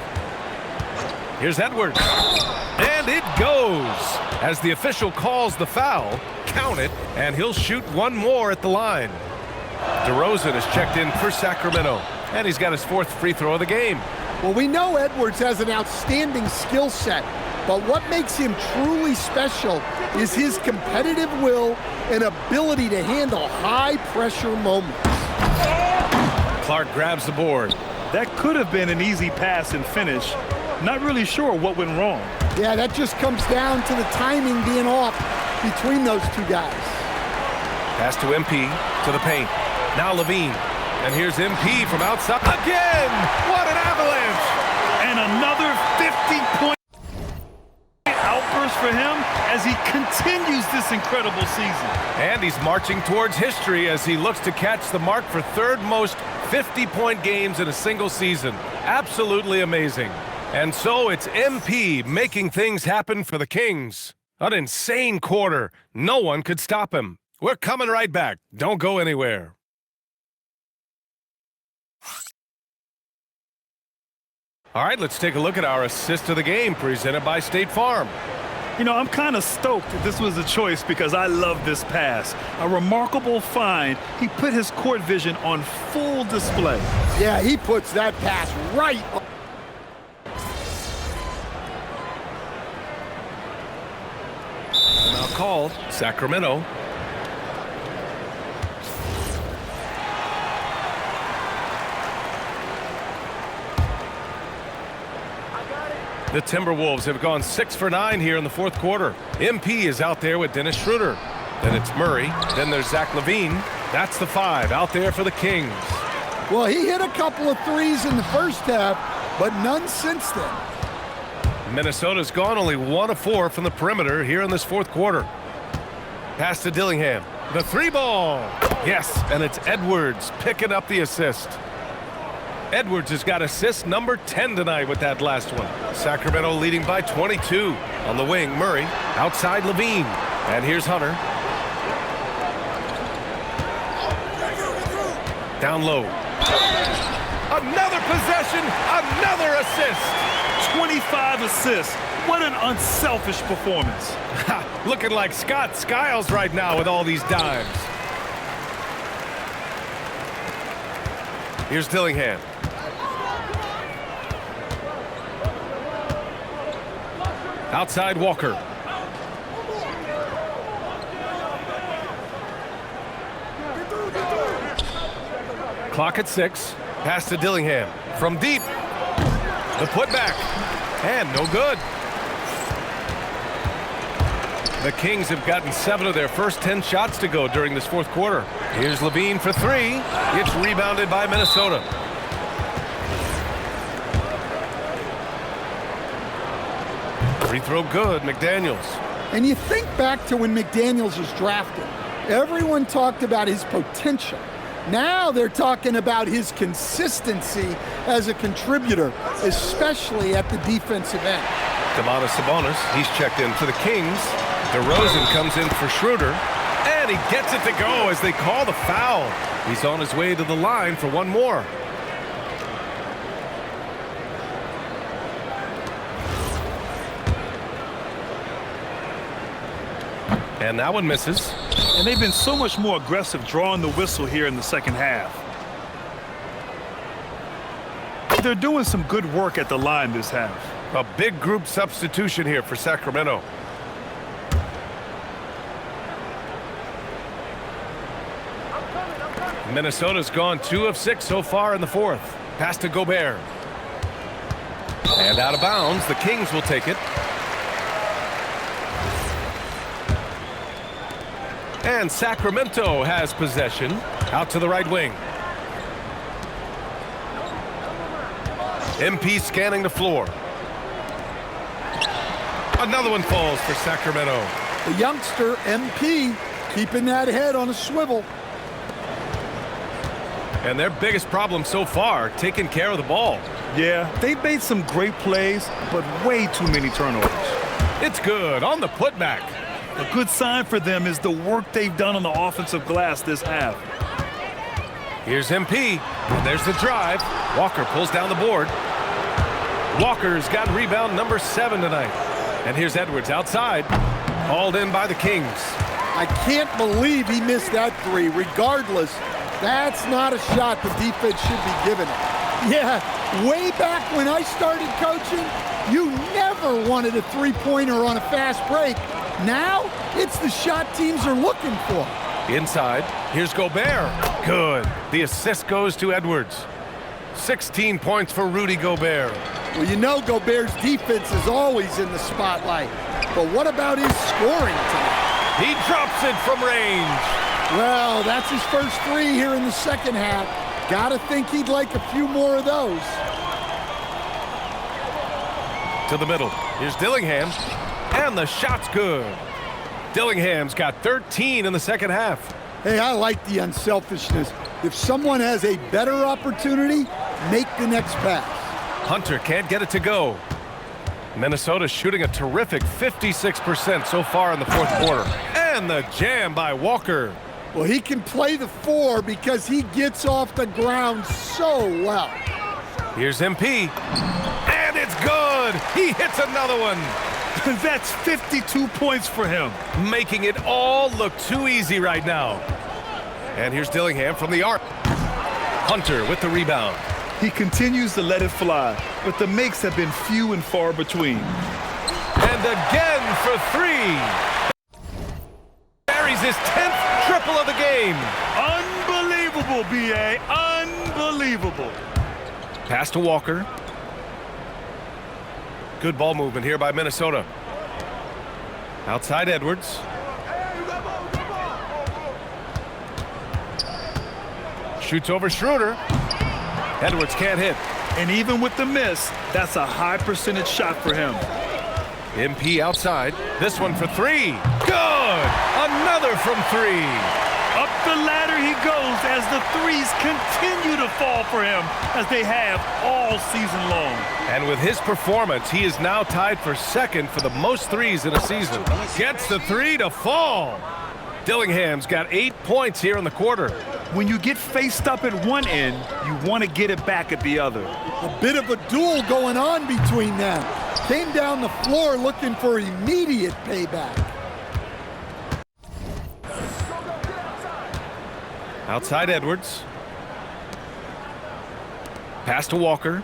K: Here's Edwards. And it goes. As the official calls the foul, count it, and he'll shoot one more at the line. DeRozan is checked in for Sacramento, and he's got his 4th free throw of the game.
N: Well, we know Edwards has an outstanding skill set, but what makes him truly special is his competitive will and ability to handle high-pressure moments.
K: Clark grabs the board.
O: That could have been an easy pass and finish. Not really sure what went wrong.
N: Yeah, that just comes down to the timing being off between those 2 guys.
K: Pass to MP, to the paint. Now Levine. And here's MP from outside. Again! What an avalanche!
O: And another 50-point outburst for him as he continues this incredible season.
K: And he's marching towards history as he looks to catch the mark for 3rd most 50-point games in a single season. Absolutely amazing. And so it's MP making things happen for the Kings. An insane quarter. No one could stop him. We're coming right back. Don't go anywhere. All right, let's take a look at our assist of the game presented by State Farm.
O: You know, I'm kind of stoked that this was a choice because I love this pass. A remarkable find. He put his court vision on full display.
N: Yeah, he puts that pass right on.
K: Now called Sacramento. The Timberwolves have gone 6 for 9 here in the 4th quarter. MP is out there with Dennis Schroeder. Then it's Murray. Then there's Zach LaVine. That's the 5 out there for the Kings.
N: Well, he hit a couple of threes in the first half, but none since then.
K: Minnesota's gone only 1 of 4 from the perimeter here in this 4th quarter. Pass to Dillingham. The 3-ball. Yes, and it's Edwards picking up the assist. Edwards has got assist number 10 tonight with that last one. Sacramento leading by 22. On the wing, Murray. Outside Levine. And here's Hunter. Down low. Another possession, another assist.
O: 25 assists. What an unselfish performance.
K: Looking like Scott Skiles right now with all these dimes. Here's Dillingham. Outside Walker. Clock at 6. Pass to Dillingham. From deep. The putback. And no good. The Kings have gotten 7 of their first 10 shots to go during this fourth quarter. Here's Levine for 3. It's rebounded by Minnesota. Free throw good, McDaniels.
N: And you think back to when McDaniels was drafted. Everyone talked about his potential. Now they're talking about his consistency as a contributor, especially at the defensive end.
K: Domantas Sabonis, he's checked in for the Kings. DeRozan comes in for Schroeder, and he gets it to go as they call the foul. He's on his way to the line for one more. And that one misses.
O: And they've been so much more aggressive drawing the whistle here in the second half. They're doing some good work at the line this half.
K: A big group substitution here for Sacramento. Minnesota's gone 2 of 6 so far in the fourth. Pass to Gobert. And out of bounds, the Kings will take it. And Sacramento has possession. Out to the right wing. MP scanning the floor. Another one falls for Sacramento.
N: The youngster, MP, keeping that head on a swivel.
K: And their biggest problem so far, taking care of the ball.
O: Yeah, they've made some great plays, but way too many turnovers.
K: It's good on the putback.
O: A good sign for them is the work they've done on the offensive glass this half.
K: Here's MP. And there's the drive. Walker pulls down the board. Walker's got rebound number 7 tonight. And here's Edwards outside. Hauled in by the Kings.
N: I can't believe he missed that 3. Regardless, that's not a shot the defense should be giving it. Yeah, way back when I started coaching, you never wanted a 3-pointer on a fast break. Now, it's the shot teams are looking for.
K: Inside, here's Gobert. Good. The assist goes to Edwards. 16 points for Rudy Gobert.
N: Well, you know Gobert's defense is always in the spotlight. But what about his scoring tonight?
K: He drops it from range.
N: Well, that's his first 3 here in the second half. Gotta think he'd like a few more of those.
K: To the middle. Here's Dillingham. And the shot's good. Dillingham's got 13 in the second half.
N: Hey, I like the unselfishness. If someone has a better opportunity, make the next pass.
K: Hunter can't get it to go. Minnesota's shooting a terrific 56% so far in the fourth quarter. And the jam by Walker.
N: Well, he can play the 4 because he gets off the ground so well.
K: Here's MP. And it's good. He hits another one.
O: That's 52 points for him.
K: Making it all look too easy right now. And here's Dillingham from the arc. Hunter with the rebound.
O: He continues to let it fly, but the makes have been few and far between.
K: And again for 3. Buries his 10th triple of the game.
O: Unbelievable, B.A. Unbelievable.
K: Pass to Walker. Good ball movement here by Minnesota. Outside Edwards. Shoots over Schroeder. Edwards can't hit.
O: And even with the miss, that's a high percentage shot for him.
K: MP outside. This one for 3. Good! Another from 3.
O: Up the ladder he goes as the threes continue to fall for him, as they have all season long.
K: And with his performance, he is now tied for 2nd for the most threes in a season. Gets the 3 to fall. Dillingham's got 8 points here in the quarter.
O: When you get faced up at one end, you want to get it back at the other.
N: A bit of a duel going on between them. Came down the floor looking for immediate payback.
K: Outside Edwards. Pass to Walker.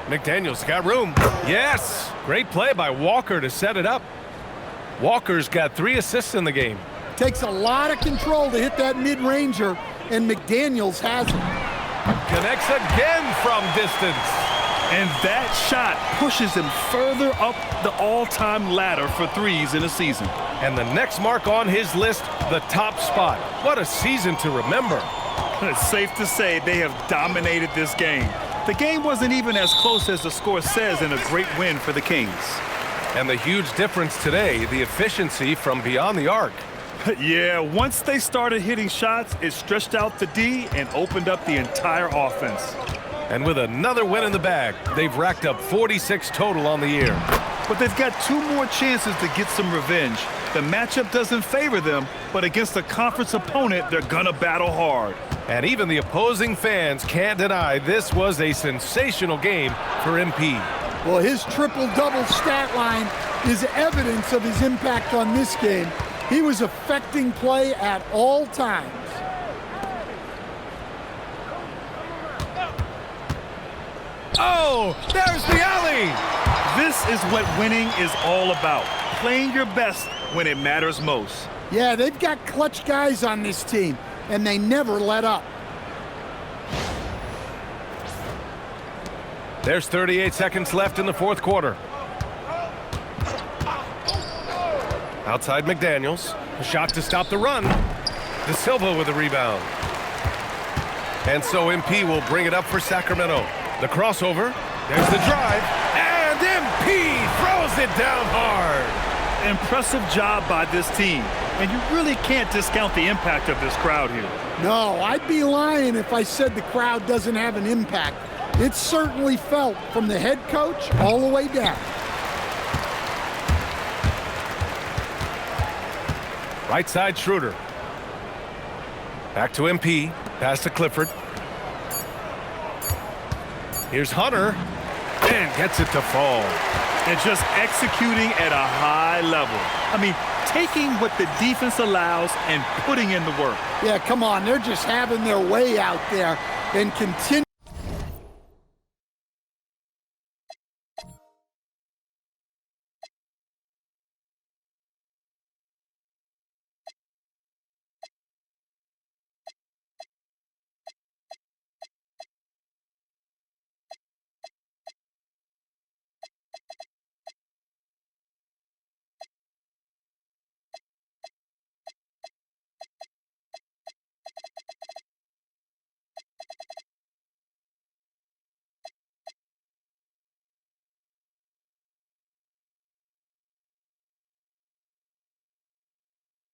K: McDaniels got room. Yes! Great play by Walker to set it up. Walker's got 3 assists in the game.
N: Takes a lot of control to hit that mid-ranger, and McDaniels has it.
K: Connects again from distance.
O: And that shot pushes him further up the all-time ladder for threes in a season.
K: And the next mark on his list, the top spot. What a season to remember.
O: It's safe to say they have dominated this game. The game wasn't even as close as the score says in a great win for the Kings.
K: And the huge difference today, the efficiency from beyond the arc.
O: Yeah, once they started hitting shots, it stretched out the D and opened up the entire offense.
K: And with another win in the bag, they've racked up 46 total on the year.
O: But they've got 2 more chances to get some revenge. The matchup doesn't favor them, but against a conference opponent, they're gonna battle hard.
K: And even the opposing fans can't deny this was a sensational game for MP.
N: Well, his triple-double stat line is evidence of his impact on this game. He was affecting play at all times.
K: Oh, there's the alley!
O: This is what winning is all about. Playing your best when it matters most.
N: Yeah, they've got clutch guys on this team, and they never let up.
K: There's 38 seconds left in the 4th quarter. Outside McDaniels. A shot to stop the run. De Silva with a rebound. And so MP will bring it up for Sacramento. The crossover. There's the drive. And MP throws it down hard.
O: Impressive job by this team. And you really can't discount the impact of this crowd here.
N: No, I'd be lying if I said the crowd doesn't have an impact. It's certainly felt from the head coach all the way down.
K: Right side Schroeder. Back to MP. Pass to Clifford. Here's Hunter. And gets it to fall.
O: And just executing at a high level. I mean, taking what the defense allows and putting in the work.
N: Yeah, come on. They're just having their way out there and continue.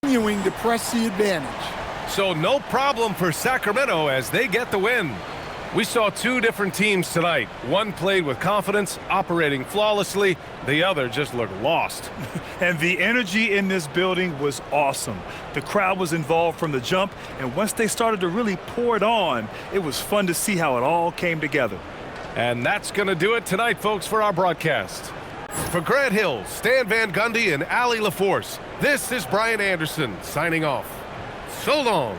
N: Continuing to press the advantage.
K: So no problem for Sacramento as they get the win. We saw 2 different teams tonight. One played with confidence, operating flawlessly. The other just looked lost.
O: And the energy in this building was awesome. The crowd was involved from the jump, and once they started to really pour it on, it was fun to see how it all came together.
K: And that's going to do it tonight, folks, for our broadcast. For Grant Hill, Stan Van Gundy, and Allie LaForce, this is Brian Anderson signing off. So long.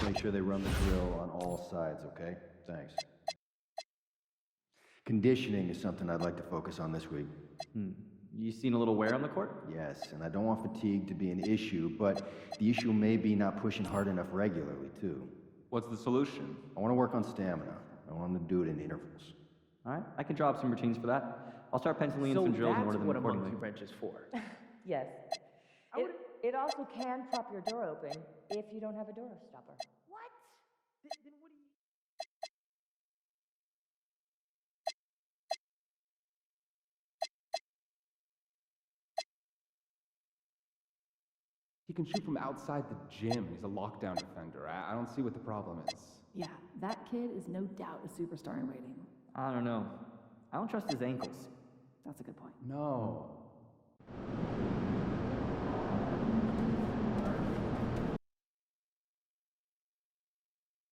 P: Make sure they run the drill on all sides, okay? Thanks. Conditioning is something I'd like to focus on this week.
Q: You seen a little wear on the court?
P: Yes, and I don't want fatigue to be an issue, but the issue may be not pushing hard enough regularly, too.
Q: What's the solution?
P: I want to work on stamina. I want them to do it in intervals.
Q: All right, I can draw up some routines for that. I'll start penciling in some drills and order them accordingly.
C: So that's what a monkey wrench is for. Yes. It also can prop your door open if you don't have a door stopper.
A: What? Then what do you...
M: He can shoot from outside the gym. He's a lockdown defender. I don't see what the problem is.
R: Yeah, that kid is no doubt a superstar in waiting.
Q: I don't know. I don't trust his ankles.
R: That's a good point.
M: No.